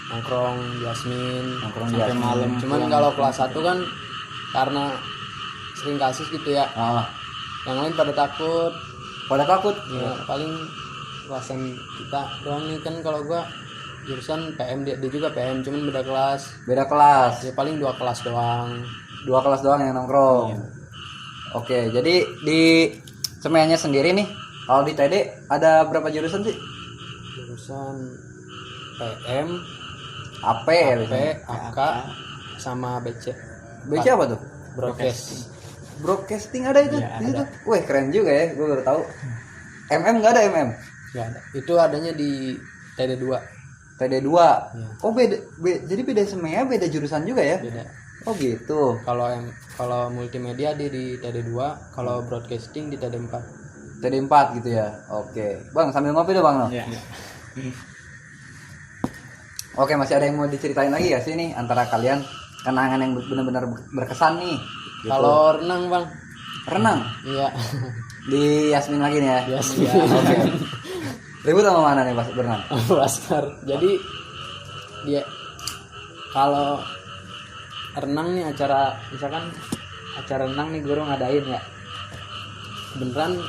Speaker 2: nongkrong di Yasmin.
Speaker 1: sampai malam.
Speaker 2: Cuman
Speaker 1: pulang.
Speaker 2: kalau kelas 1 kan karena sering kasus gitu ya.
Speaker 3: Ah,
Speaker 2: Yang lain pada takut.
Speaker 3: pada takut.
Speaker 2: Ya paling kelasan kita doang nih kan. Kalau gua jurusan PM, dia juga PM, cuman beda kelas.
Speaker 3: Beda kelas.
Speaker 2: Ya paling 2 kelas doang.
Speaker 3: 2 kelas doang yang nongkrong.
Speaker 1: Iya.
Speaker 3: Oke, jadi di semeanya sendiri nih, kalau di TD ada berapa jurusan sih?
Speaker 2: Jurusan PM,
Speaker 3: AP,
Speaker 2: AP, AK, sama BC.
Speaker 3: BC apa tuh?
Speaker 2: Broadcast.
Speaker 3: Broadcasting ada itu?
Speaker 1: Iya,
Speaker 3: Di situ? Wih, keren juga ya, gue baru tahu. MM nggak ada MM?
Speaker 2: Nggak ada. Itu adanya di TD2.
Speaker 3: TD2.
Speaker 2: Iya.
Speaker 3: Oh jadi beda semea, beda jurusan juga ya?
Speaker 2: Beda.
Speaker 3: Oh gitu.
Speaker 2: Kalau multimedia dia di TD2, kalau broadcasting di TD4.
Speaker 3: TD4 gitu ya. Oke. Bang, sambil ngopi dong, Bang. No?
Speaker 1: Iya.
Speaker 3: Oke, masih ada yang mau diceritain lagi gak sih nih antara kalian kenangan yang benar-benar berkesan nih? Gitu.
Speaker 2: Kalau renang, Bang.
Speaker 3: renang
Speaker 2: Iya.
Speaker 3: di Yasmin lagi nih ya.
Speaker 2: Yasmin.
Speaker 3: Iya, oke. Ribut sama mana nih pas berenang?
Speaker 2: Baskar. Jadi dia kalau renang nih misalkan acara renang nih guru ngadain ya. Beneran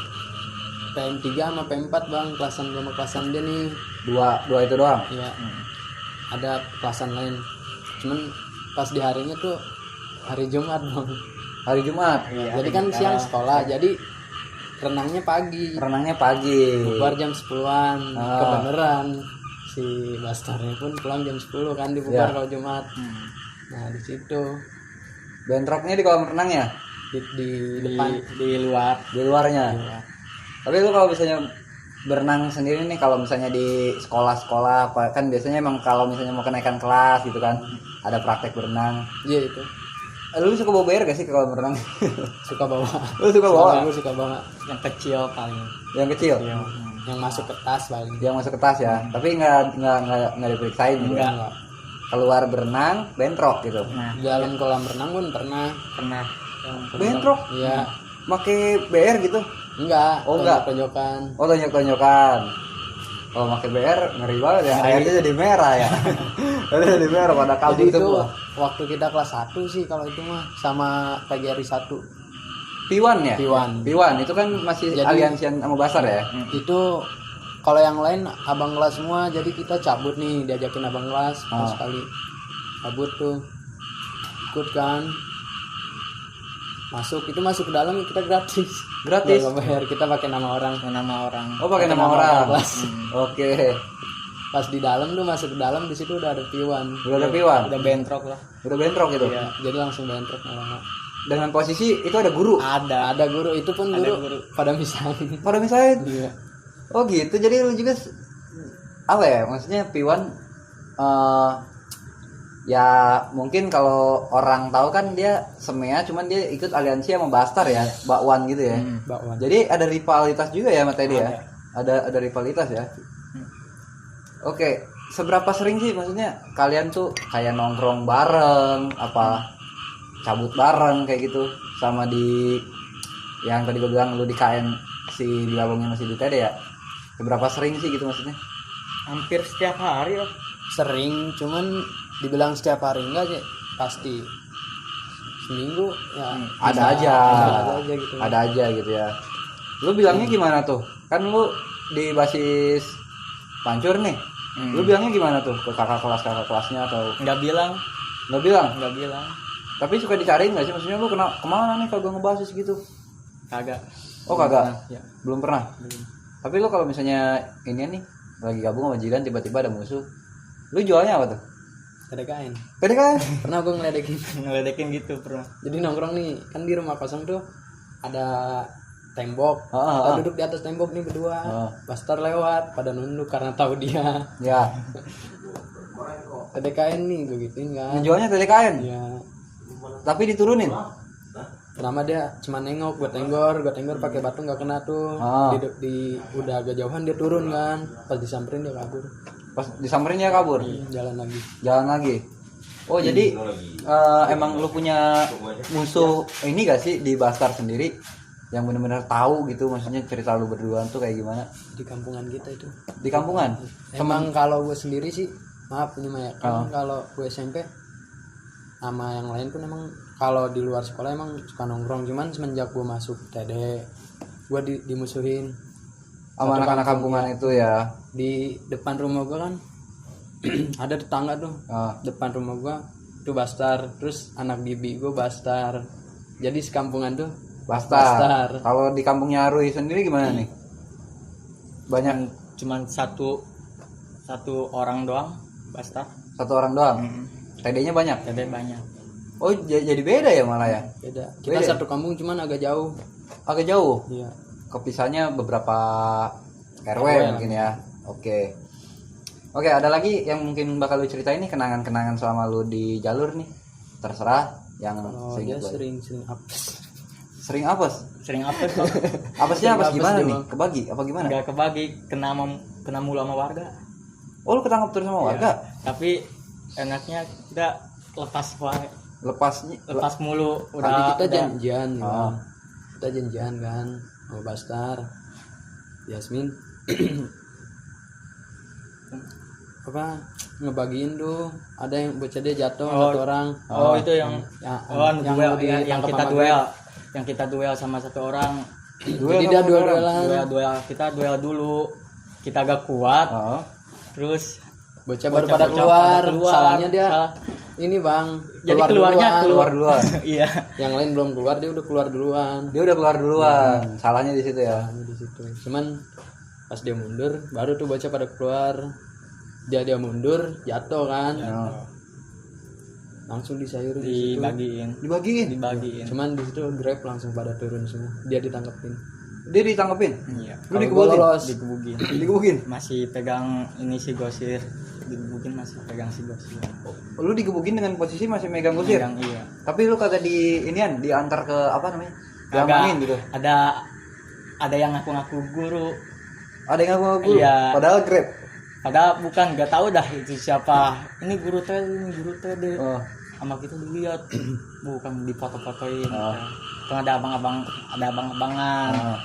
Speaker 2: PM3 sama PM4 Bang, kelasan sama kelasan dia nih.
Speaker 3: Dua itu doang.
Speaker 2: Iya. Ada kelasan lain. Cuman pas di harinya tuh hari Jumat Bang.
Speaker 3: Hari Jumat.
Speaker 1: Iya,
Speaker 2: Jadi kan siang sekolah, jadi renangnya pagi.
Speaker 3: Renangnya pagi.
Speaker 2: Bubar jam 10-an.
Speaker 3: Ah.
Speaker 2: Kebeneran si Bastarnya pun pulang jam 10 kan dibubar
Speaker 3: Iya.
Speaker 2: kalau Jumat. Nah, di situ
Speaker 3: Bentroknya di kolam renang ya?
Speaker 2: di depan
Speaker 1: di luar.
Speaker 3: Di luarnya. Tapi lu kalau misalnya berenang sendiri nih kalau misalnya di sekolah-sekolah apa kan biasanya emang kalau misalnya mau kenaikan kelas gitu kan ada praktek berenang.
Speaker 2: Iya itu.
Speaker 3: Lu suka bawa BR gak sih kalau berenang?
Speaker 2: Suka bawa.
Speaker 3: Lu suka bawa?
Speaker 2: Gue suka bawa.
Speaker 1: Yang kecil paling.
Speaker 3: Yang kecil?
Speaker 1: Iya.
Speaker 2: Yang masuk ke tas paling.
Speaker 3: Yang masuk ke tas ya. Tapi nggak diperiksain gitu. Ya?
Speaker 2: Enggak.
Speaker 3: Keluar berenang bentrok gitu.
Speaker 1: Nah,
Speaker 2: Di dalam kolam renang pun pernah.
Speaker 3: Bentrok?
Speaker 2: Iya.
Speaker 3: Make BR gitu?
Speaker 2: Enggak.
Speaker 3: Oh, enggak.
Speaker 2: Tonjok-tonjokan.
Speaker 3: Oh tonjok-tonjokan. Kalau pakai BR ngeri banget ya. Airnya jadi merah ya. Airnya jadi merah pada kabur
Speaker 2: Jadi itu
Speaker 3: semua.
Speaker 2: waktu kita kelas 1 sih kalau itu mah sama PGRI 1.
Speaker 3: Piwan ya?
Speaker 2: Piwan
Speaker 3: itu kan masih
Speaker 2: Jadi-
Speaker 3: aliansian sama Basar ya?
Speaker 2: Itu kalau yang lain abang kelas semua, jadi kita cabut nih, diajakin abang kelas
Speaker 3: Ah.
Speaker 2: sekali cabut tuh ikut kan, masuk ke dalam kita gratis.
Speaker 3: Gratis?
Speaker 2: Nggak bayar, kita pakai nama orang.
Speaker 3: Oh pakai nama orang.
Speaker 2: kelas.
Speaker 3: Oke.
Speaker 2: Pas di dalam tuh masuk ke dalam, di situ udah ada piwan.
Speaker 3: Udah ada piwan.
Speaker 1: udah bentrok lah.
Speaker 3: Udah bentrok gitu.
Speaker 2: Iya, jadi langsung bentrok nama.
Speaker 3: Dengan posisi itu ada guru.
Speaker 2: Ada guru, itu pun guru, pada misalnya.
Speaker 3: Pada misalnya.
Speaker 2: Iya.
Speaker 3: Oh gitu. Jadi lu juga apa ya? Maksudnya piwan ya mungkin kalau orang tahu kan dia semea cuman dia ikut aliansi sama Bastar ya, bakwan gitu ya.
Speaker 2: Bakwan.
Speaker 3: Jadi ada rivalitas juga ya sama Teddy ya. Ada rivalitas ya. Oke, seberapa sering sih maksudnya kalian tuh kayak nongkrong bareng apa cabut bareng kayak gitu sama di yang tadi gue bilang lu di KN si Bilabongnya masih di Teddy ya. Seberapa sering sih gitu maksudnya?
Speaker 1: Hampir setiap hari lah.
Speaker 2: Sering, cuman dibilang setiap hari enggak sih, pasti seminggu ya
Speaker 3: Ada
Speaker 2: bisa,
Speaker 3: aja.
Speaker 2: ada aja gitu.
Speaker 3: Ada aja gitu ya. Lu bilangnya gimana tuh? Kan lu di basis Pancur nih. Lu bilangnya gimana tuh ke kakak kelasnya atau
Speaker 1: Nggak bilang.
Speaker 3: nggak bilang?
Speaker 1: Nggak bilang.
Speaker 3: Tapi suka dicariin nggak sih? Maksudnya lu kemana nih kalau gua ngebasis gitu?
Speaker 1: Kagak.
Speaker 3: Oh kagak?
Speaker 1: Ya.
Speaker 3: Belum pernah? Tapi lu kalau misalnya ini nih lagi gabung sama Jidan tiba-tiba ada musuh, lu jualnya apa tuh?
Speaker 2: TDKN.
Speaker 3: PDKN?
Speaker 2: Pernah gue ngeledekin.
Speaker 1: Ngeledekin gitu pernah.
Speaker 2: Jadi nongkrong nih, kan di rumah kosong tuh ada tembok.
Speaker 3: Ah, ah,
Speaker 2: Kita
Speaker 3: ah.
Speaker 2: duduk di atas tembok nih berdua.
Speaker 3: Ah.
Speaker 2: Bastar lewat pada nunduk karena tahu dia
Speaker 3: Ya.
Speaker 2: TDKN nih, gue gituin kan.
Speaker 3: Menjualnya TDKN,
Speaker 2: Iya.
Speaker 3: tapi diturunin.
Speaker 2: Pertama dia cuma nengok, gue tenggor pakai batu nggak kena tuh.
Speaker 3: Ah.
Speaker 2: Di udah agak jauhan dia turun kan. Pas disamperin dia kabur.
Speaker 3: Pas disamperin ya kabur.
Speaker 2: Jalan lagi.
Speaker 3: Jalan lagi. Oh jadi emang lu punya musuh ini gak sih di Bastar sendiri yang benar-benar tahu gitu maksudnya cerita lu berdua tuh kayak gimana
Speaker 2: Di kampungan kita itu.
Speaker 3: di kampungan?
Speaker 2: Emang kalau gue sendiri sih, maaf ini mah ya, kan
Speaker 3: Oh.
Speaker 2: kalau gue SMP sama yang lain pun emang kalau di luar sekolah emang suka nongkrong, cuman semenjak gue masuk TD gue dimusuhin
Speaker 3: Sama
Speaker 2: Satu
Speaker 3: anak-anak
Speaker 2: kampung,
Speaker 3: kampungan itu ya.
Speaker 2: di depan rumah gue kan. Ada tetangga tuh
Speaker 3: Ah.
Speaker 2: depan rumah gue tuh Bastar, terus anak bibi gue Bastar, jadi sekampungan tuh
Speaker 3: Bastar.
Speaker 2: Bastar.
Speaker 3: Kalau di kampungnya Arui sendiri gimana nih? Banyak
Speaker 1: Cuman satu orang doang. Basta.
Speaker 3: satu orang doang. TD-nya banyak.
Speaker 1: Jadi banyak.
Speaker 3: Oh jadi beda ya malah ya.
Speaker 2: beda. Kita
Speaker 3: Beda.
Speaker 2: satu kampung cuman agak jauh.
Speaker 3: Agak jauh.
Speaker 2: Iya.
Speaker 3: Kepisahnya beberapa RW
Speaker 2: RW
Speaker 3: mungkin ya. Oke. Oke, ada lagi yang mungkin bakal lu ceritain nih kenangan-kenangan selama lu di jalur nih. Terserah yang
Speaker 2: Oh, dia
Speaker 3: seingat lu.
Speaker 2: sering apes.
Speaker 3: Sering apes.
Speaker 1: Sering apes kok.
Speaker 3: Apesnya apes
Speaker 2: Apes
Speaker 3: gimana
Speaker 2: doang.
Speaker 3: nih? Kebagi apa gimana?
Speaker 1: Nggak kebagi, kena mulu sama warga.
Speaker 3: Oh, lu ketangkap terus sama warga?
Speaker 1: Ya, tapi enaknya kita lepas wae.
Speaker 3: Lepas
Speaker 1: Mulu
Speaker 2: Tadi
Speaker 1: udah
Speaker 2: kita janjian ya.
Speaker 3: Oh.
Speaker 2: Kita janjian kan sama Bastar, Yasmin. Apa ngebagiin tuh, ada yang bocah dia jatuh satu orang.
Speaker 1: Oh, itu yang
Speaker 2: yang
Speaker 1: duel,
Speaker 2: mau
Speaker 1: yang
Speaker 2: ditangkap
Speaker 1: kita
Speaker 2: sama
Speaker 1: duel. Yang kita duel sama satu orang.
Speaker 2: Jadi dia duel-duelan.
Speaker 1: Kita duel dulu. Kita agak kuat.
Speaker 3: Oh.
Speaker 1: Terus
Speaker 2: Bocah baru
Speaker 1: Bocah
Speaker 2: pada keluar.
Speaker 1: pada keluar.
Speaker 2: Salahnya dia
Speaker 1: Salah.
Speaker 2: ini bang.
Speaker 1: Jadi keluarnya
Speaker 3: Keluar duluan.
Speaker 1: Iya.
Speaker 2: Yang lain belum keluar, dia udah keluar duluan.
Speaker 3: Dia udah keluar duluan. Salahnya di situ ya.
Speaker 2: Salahnya di situ. Cuman pas dia mundur, baru tuh bocah pada keluar. Dia mundur, jatuh kan.
Speaker 3: Oh.
Speaker 2: Langsung disayur di situ.
Speaker 1: Dibagiin.
Speaker 3: Dibagiin.
Speaker 1: Dibagiin.
Speaker 2: Cuman di situ Grab langsung pada turun semua. Dia ditangkepin.
Speaker 3: Dia ditangkepin.
Speaker 1: Iya.
Speaker 3: Lu
Speaker 2: Kalau
Speaker 3: dikebukin.
Speaker 2: gua lolos.
Speaker 3: Digebukin.
Speaker 1: Masih pegang ini si Gosir. Digebukin masih pegang si Gosir.
Speaker 3: Lu digebukin dengan posisi masih megang kusir.
Speaker 1: Pegang, iya.
Speaker 3: Tapi lu kagak di inian diantar ke apa namanya?
Speaker 1: Kagak.
Speaker 3: Diamanin gitu.
Speaker 1: Ada yang ngaku-ngaku guru.
Speaker 3: Ada yang ngaku guru.
Speaker 1: Iya.
Speaker 3: Padahal Grab.
Speaker 1: Padahal bukan, nggak tahu dah itu siapa. Ini guru teh deh.
Speaker 3: Oh.
Speaker 1: Sama kita dilihat. Bukan dipoto-fotoin.
Speaker 3: Oh.
Speaker 1: Kan ada abang-abangan.
Speaker 3: Nah,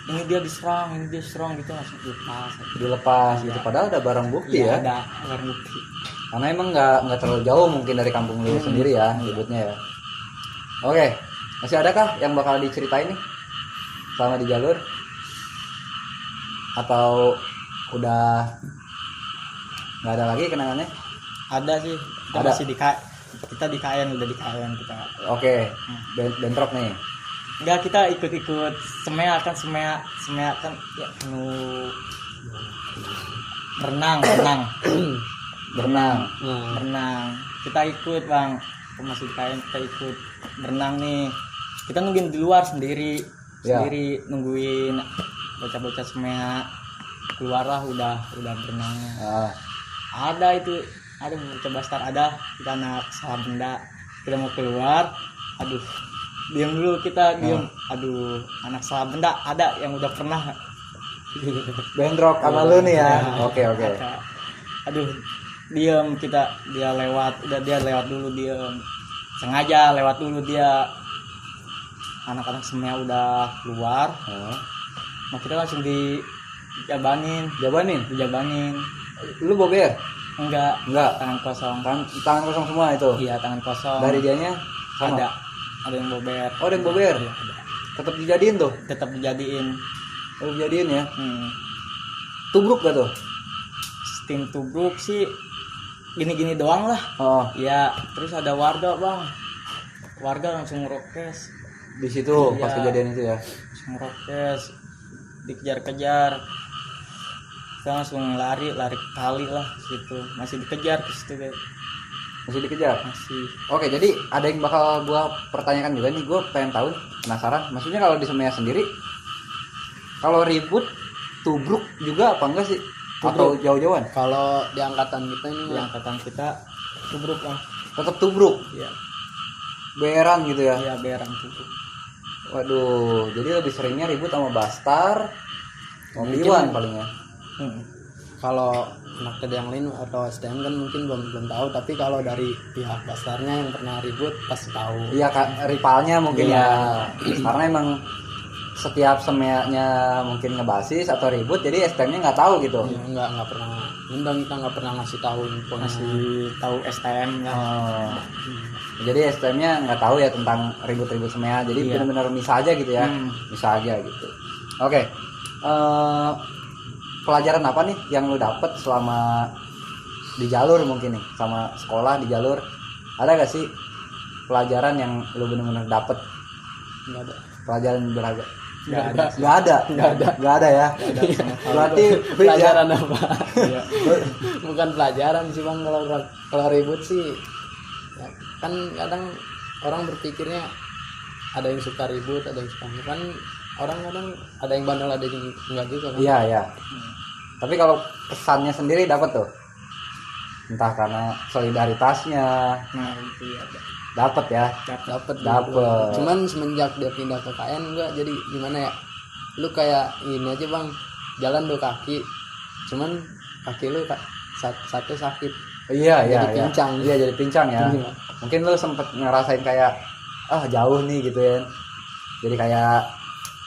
Speaker 1: Ini dia diserang gitu langsung lepas.
Speaker 3: dilepas gitu. Padahal ada barang bukti ya.
Speaker 1: Ada barang bukti.
Speaker 3: Karena emang nggak terlalu jauh mungkin dari kampung lu sendiri ya ributnya ya. Oke, masih adakah yang bakal diceritain nih selama di jalur? Atau udah nggak ada lagi kenangannya?
Speaker 1: Ada sih. Kita
Speaker 3: Ada.
Speaker 1: masih kita di KN, udah di KN kita.
Speaker 3: Oke, bentrok nih.
Speaker 1: Enggak, kita ikut semea kan ya berenang
Speaker 3: Berenang.
Speaker 1: berenang kita ikut bang, kita masih di KN, kita ikut berenang nih. Kita nungguin di luar sendiri
Speaker 3: Ya.
Speaker 1: nungguin bocah-bocah semea keluarlah, udah berenangnya.
Speaker 3: Ah,
Speaker 1: Ada bocah Bastar, ada kita anak salah benda, kita mau keluar, aduh diam dulu, kita diem, aduh anak salah benda ada yang udah pernah
Speaker 3: bentrok sama lu nih ya. Oke.
Speaker 1: ada. Aduh diem kita, dia lewat dulu, diem sengaja lewat dulu dia, anak-anak semua udah keluar. Nah kita langsung dijabanin.
Speaker 3: Lu bober?
Speaker 1: Enggak, tangan kosong.
Speaker 3: Tangan kosong semua itu.
Speaker 1: Iya, tangan kosong.
Speaker 3: Dari dianya sama.
Speaker 1: Ada yang bober.
Speaker 3: Oh, ada yang bober.
Speaker 1: Iya, ada.
Speaker 3: Tetap dijadiin tuh.
Speaker 1: Tetap dijadiin.
Speaker 3: Tetap dijadiin ya.
Speaker 1: Tubruk gak tuh? Steam tubruk sih gini-gini doang lah.
Speaker 3: Oh,
Speaker 1: Ya, terus ada warga bang. Warga langsung ngerokes.
Speaker 3: di situ pas
Speaker 1: Iya.
Speaker 3: kejadian itu ya.
Speaker 1: Langsung ngerokes. Dikejar-kejar. Kita langsung lari ke kali lah situ. Masih dikejar ke situ guys.
Speaker 3: Masih dikejar.
Speaker 1: Masih.
Speaker 3: Oke, jadi ada yang bakal gua pertanyakan juga nih. Gua pengen tahu, penasaran. Maksudnya kalau di Semea sendiri, kalau ribut tubruk juga apa enggak sih? Atau jauh-jauhan?
Speaker 2: Kalau di angkatan kita ini
Speaker 1: Di angkatan kita tubruk bang.
Speaker 3: Tetap tubruk,
Speaker 1: Iya.
Speaker 3: beran gitu ya.
Speaker 1: Iya, berang tubruk.
Speaker 3: Waduh, jadi lebih seringnya ribut sama Bastar, sama Iwan palingnya.
Speaker 2: kalau anak TD yang lain atau STM kan mungkin belum tahu, tapi kalau dari pihak Bastarnya yang pernah ribut pasti tahu.
Speaker 3: Iya kak, rivalnya mungkin
Speaker 1: Iya.
Speaker 3: ya. Karena emang setiap semeanya mungkin ngebasis atau ribut, jadi STM-nya nggak tahu gitu.
Speaker 2: Ya, nggak pernah undang, kita nggak pernah ngasih tahu infonya.
Speaker 1: Masih tahu STM kan.
Speaker 3: Oh. Jadi STM-nya nggak tahu ya tentang ribut-ribut semea. Jadi
Speaker 1: Iya.
Speaker 3: benar-benar misal aja gitu ya. Misal aja gitu. Oke. Pelajaran apa nih yang lu dapet selama di jalur mungkin nih, sama sekolah di jalur? Ada gak sih pelajaran yang lu benar-benar dapet?
Speaker 2: Nggak ada.
Speaker 3: Pelajaran berharga?
Speaker 1: Nggak ada.
Speaker 3: Nggak ada ya. Berarti
Speaker 2: Pelajaran apa?
Speaker 1: Iya.
Speaker 2: Bukan pelajaran sih bang, kalau ribut sih ya, kan kadang orang berpikirnya ada yang suka ribut, ada yang suka enggak. Kan orang kadang ada yang bandel, ada yang enggak juga kan.
Speaker 3: Iya ya. Tapi kalau kesannya sendiri dapat tuh, entah karena solidaritasnya,
Speaker 1: Nah, itu ya.
Speaker 3: dapat ya.
Speaker 2: Dapet.
Speaker 3: Cuman
Speaker 2: Cuman semenjak dia pindah ke KN enggak, jadi gimana ya, lu kayak ini aja bang, jalan 2 kaki, cuman kaki lu satu sakit.
Speaker 3: iya
Speaker 2: jadi pincang.
Speaker 3: Iya jadi pincang ya.
Speaker 2: Iya.
Speaker 3: Mungkin lu sempet ngerasain kayak jauh nih gitu ya. Jadi kayak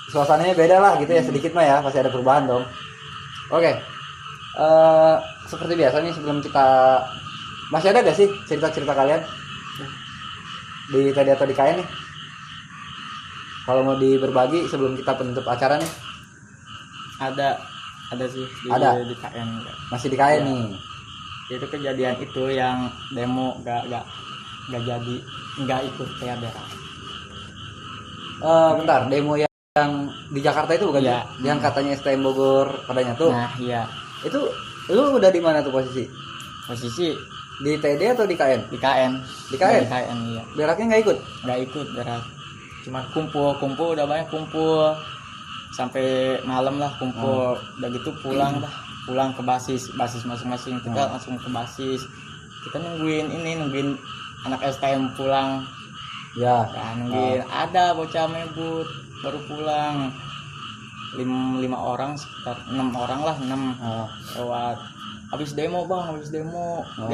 Speaker 3: suasananya beda lah gitu ya, sedikit mah ya, pasti ada perubahan dong. Oke. Seperti biasa nih, sebelum kita, masih ada gak sih cerita-cerita kalian di TD atau di KN nih? Kalau mau berbagi sebelum kita penutup acara nih.
Speaker 1: Ada sih
Speaker 3: Ada?
Speaker 1: di KN.
Speaker 3: Masih di KN
Speaker 1: Iya.
Speaker 3: nih.
Speaker 1: Itu kejadian itu yang demo gak jadi, nggak ikut TDR.
Speaker 3: Bentar, demo yang di Jakarta itu bukan
Speaker 1: Iya.
Speaker 3: sih? Yang katanya STM Bogor padanya tuh.
Speaker 1: Nah iya,
Speaker 3: Itu lu udah di mana tuh posisi?
Speaker 1: posisi
Speaker 3: Di TD atau di KN?
Speaker 1: di KN.
Speaker 3: Di KN?
Speaker 1: Di KN iya.
Speaker 3: Beraknya nggak ikut?
Speaker 1: Nggak ikut berat. Cuma kumpul udah banyak kumpul. sampai malam lah kumpul. Udah gitu pulang ke basis masing-masing. Kita langsung ke basis. Kita nungguin anak STM pulang.
Speaker 3: Ya.
Speaker 1: Nungguin ada bocah mebut baru pulang. 5 orang, sekitar 6 orang lah, 6 lewat. Habis demo bang, dia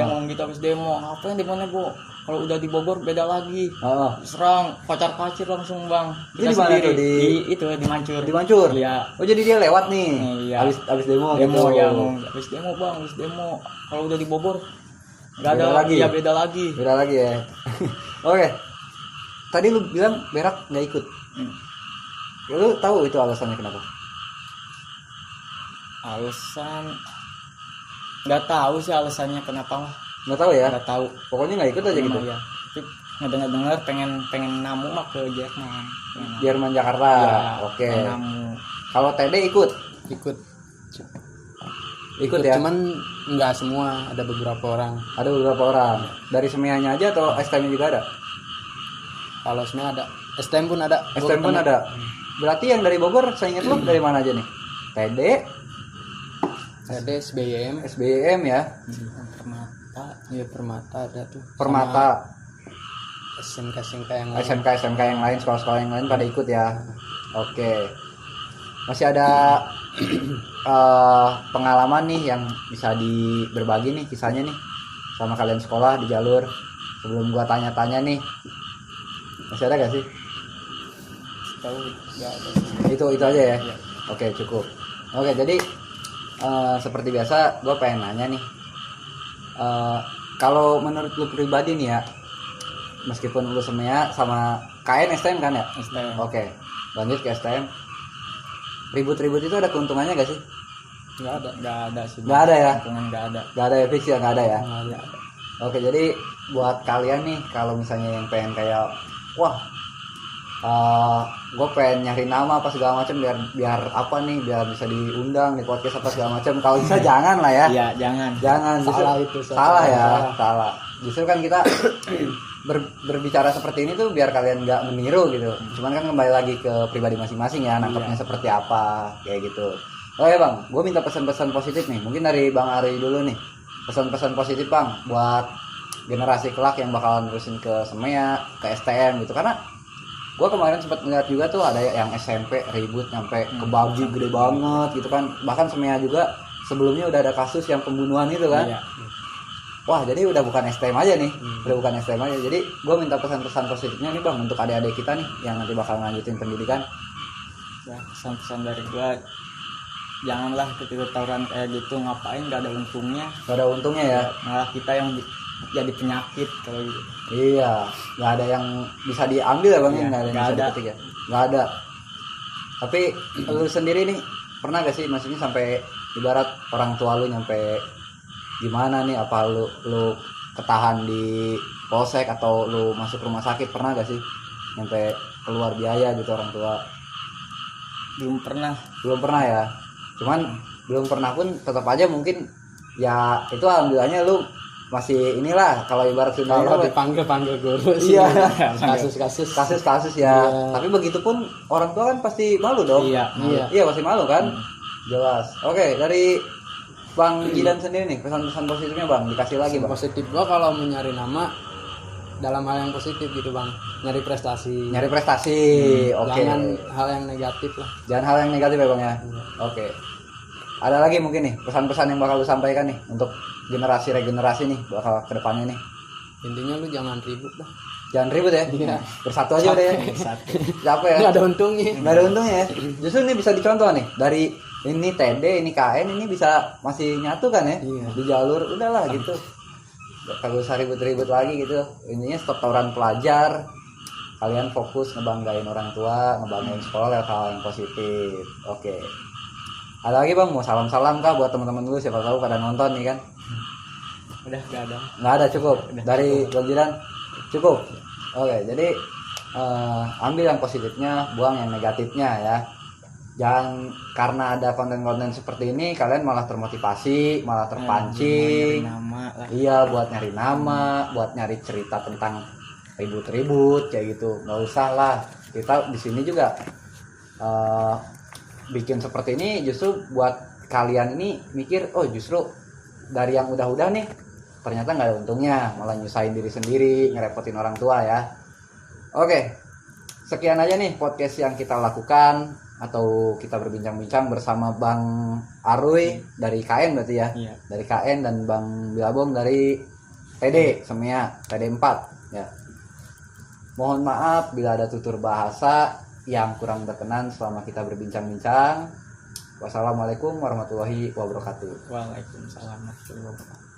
Speaker 1: ngomong gitu, habis demo. Ngapain demonya bu? Kalau udah di Bogor beda lagi. Serang kocar-kacir langsung bang.
Speaker 3: Itu di mana tuh?
Speaker 1: Di Mancur.
Speaker 3: Di Mancur.
Speaker 1: Iya.
Speaker 3: Oh jadi dia lewat nih.
Speaker 1: Iya.
Speaker 3: Habis demo
Speaker 1: Demo
Speaker 3: gitu.
Speaker 1: ya, habis demo bang, habis demo. Kalau udah di Bogor nggak
Speaker 3: Beda
Speaker 1: ada
Speaker 3: lagi.
Speaker 1: ya, beda lagi.
Speaker 3: Beda lagi ya. Oke. Tadi lu bilang berak nggak ikut. Lu tahu itu alasannya kenapa?
Speaker 1: Alasan nggak tahu sih alasannya kenapa lah.
Speaker 3: Nggak tahu ya.
Speaker 1: Nggak tahu.
Speaker 3: Pokoknya nggak ikut aja gitu.
Speaker 1: Ya. Tapi ngedengar pengen namu mah ke Jerman.
Speaker 3: Jerman Jakarta.
Speaker 1: Ya,
Speaker 3: Oke.
Speaker 1: namu.
Speaker 3: Kalau TD ikut ya.
Speaker 2: Cuman nggak semua, ada beberapa orang.
Speaker 3: Ada beberapa orang. Dari semuanya aja atau STM juga ada?
Speaker 2: Kalau sebenarnya ada, STM pun ada.
Speaker 3: STM pun ada. Berarti yang dari Bogor, saya ingat lu dari mana aja nih? TD,
Speaker 2: Ada SBM,
Speaker 3: SBM ya,
Speaker 1: Permata.
Speaker 2: ya Permata ada tuh.
Speaker 3: Permata,
Speaker 2: SMK yang lain.
Speaker 3: SMK yang lain, sekolah-sekolah yang lain pada ikut ya. Oke. Masih ada pengalaman nih yang bisa berbagi nih kisahnya nih sama kalian sekolah di jalur. Sebelum gua tanya-tanya nih, masih ada gak sih?
Speaker 1: Tahu nggak ada.
Speaker 3: Itu aja ya.
Speaker 1: Iya.
Speaker 3: Oke, cukup. Oke, jadi seperti biasa gue pengen nanya nih, kalau menurut lu pribadi nih ya, meskipun lu semua sama KN STM kan ya?
Speaker 1: STM.
Speaker 3: Oke, lanjut ke STM. Ribut-ribut itu ada keuntungannya gak sih?
Speaker 1: Nggak ada sih.
Speaker 3: Nggak ada ya?
Speaker 1: Keuntungan nggak ada.
Speaker 3: Gak ada ya, fix ya, gak ada ya?
Speaker 2: Nggak ada.
Speaker 3: Oke, jadi buat kalian nih, kalau misalnya yang pengen kayak, wah, gue pengen nyari nama apa segala macam biar apa nih, biar bisa diundang di podcast apa segala macam. Kalau bisa jangan lah ya.
Speaker 1: Iya, jangan.
Speaker 3: Justru
Speaker 2: Salah itu,
Speaker 3: salah ya, salah. Justru kan kita berbicara seperti ini tuh biar kalian nggak meniru gitu. Cuman kan kembali lagi ke pribadi masing-masing ya, nangkepnya seperti apa kayak gitu. Oke bang, gue minta pesan-pesan positif nih. Mungkin dari Bang Ari dulu nih. Pesan-pesan positif bang buat generasi kelak yang bakalan terusin ke SEMEA, ke STM gitu. Karena gue kemarin sempat ngeliat juga tuh ada yang SMP ribut nyampe ke Baji gede banget gitu kan. Bahkan SEMEA juga sebelumnya udah ada kasus yang pembunuhan itu kan.
Speaker 1: Iya.
Speaker 3: Wah jadi udah bukan STM aja nih. Udah bukan STM aja. Jadi gue minta pesan-pesan positifnya nih bang untuk adik-adik kita nih yang nanti bakal lanjutin pendidikan.
Speaker 1: Ya, pesan-pesan dari gua, janganlah ketika tawuran kayak gitu, ngapain, nggak ada untungnya.
Speaker 3: Gak ada untungnya ya.
Speaker 1: Malah kita yang jadi penyakit kalau gitu.
Speaker 3: Iya, nggak ada yang bisa diambil ya bang,
Speaker 1: Iya,
Speaker 3: nggak ada yang
Speaker 1: nggak
Speaker 3: bisa
Speaker 1: ada.
Speaker 3: dipetik ya, nggak ada. Tapi lu sendiri nih pernah gak sih, maksudnya sampai ibarat orang tua lu nyampe gimana nih, apa lu ketahan di polsek atau lu masuk rumah sakit, pernah gak sih nyampe keluar biaya gitu orang tua?
Speaker 1: Belum pernah.
Speaker 3: Belum pernah ya, cuman belum pernah pun tetap aja mungkin ya itu alhamdulillahnya lu masih inilah, kalau ibarat
Speaker 2: Kalau
Speaker 3: Sunda
Speaker 2: dipanggil guru sih.
Speaker 3: iya kasus-kasus ya.
Speaker 2: Iya.
Speaker 3: Tapi begitupun orang tua kan pasti malu dong.
Speaker 1: Iya.
Speaker 3: Iya pasti malu kan. Jelas. Oke, dari Bang Jidan sendiri nih, pesan-pesan positifnya bang, dikasih lagi bang.
Speaker 2: Positif gua kalau mau nyari nama dalam hal yang positif gitu bang, nyari prestasi.
Speaker 3: Nyari prestasi. Oke.
Speaker 2: Jangan hal yang negatif lah.
Speaker 3: Jangan hal yang negatif ya bang ya. Oke. Ada lagi mungkin nih pesan-pesan yang bakal lu sampaikan nih untuk regenerasi nih bakal kedepannya nih.
Speaker 2: Intinya lu jangan ribut lah.
Speaker 3: Jangan ribut ya.
Speaker 2: Iya.
Speaker 3: Bersatu aja udah ya. Capek ya.
Speaker 2: Nggak ada untungnya.
Speaker 3: Nggak ada untungnya ya. Justru ini bisa dicontoh nih dari ini TD, ini KN, ini bisa masih nyatu kan ya.
Speaker 2: Iya.
Speaker 3: Di jalur udahlah gitu. Kagak usah ribut-ribut lagi gitu. Intinya stop tawuran pelajar. Kalian fokus ngebanggain orang tua, ngebanggain sekolah lewat hal yang positif. Oke. Ada lagi bang, mau salam-salam kah buat teman-teman dulu, siapa tahu pada nonton nih kan?
Speaker 1: Udah nggak ada.
Speaker 3: Nggak ada, cukup. Dari Bang Jidan cukup. Oke, jadi ambil yang positifnya, buang yang negatifnya ya. Jangan karena ada konten-konten seperti ini kalian malah termotivasi, malah terpancing.
Speaker 1: Nyari nama lah.
Speaker 3: Iya, buat nyari nama, buat nyari cerita tentang ribut-ribut kayak gitu. Nggak usah lah. Kita di sini juga bikin seperti ini justru buat kalian ini mikir, oh justru dari yang udah-udah nih ternyata nggak ada untungnya, malah nyusahin diri sendiri, ngerepotin orang tua ya. Oke, sekian aja nih podcast yang kita lakukan atau kita berbincang-bincang bersama Bang Arui dari KN berarti ya.
Speaker 1: Iya.
Speaker 3: Dari KN dan Bang Bilabong dari TD Semia, TD 4 ya. Mohon maaf bila ada tutur bahasa yang kurang berkenan selama kita berbincang-bincang. Wassalamualaikum warahmatullahi wabarakatuh.
Speaker 1: Waalaikumsalam warahmatullahi wabarakatuh.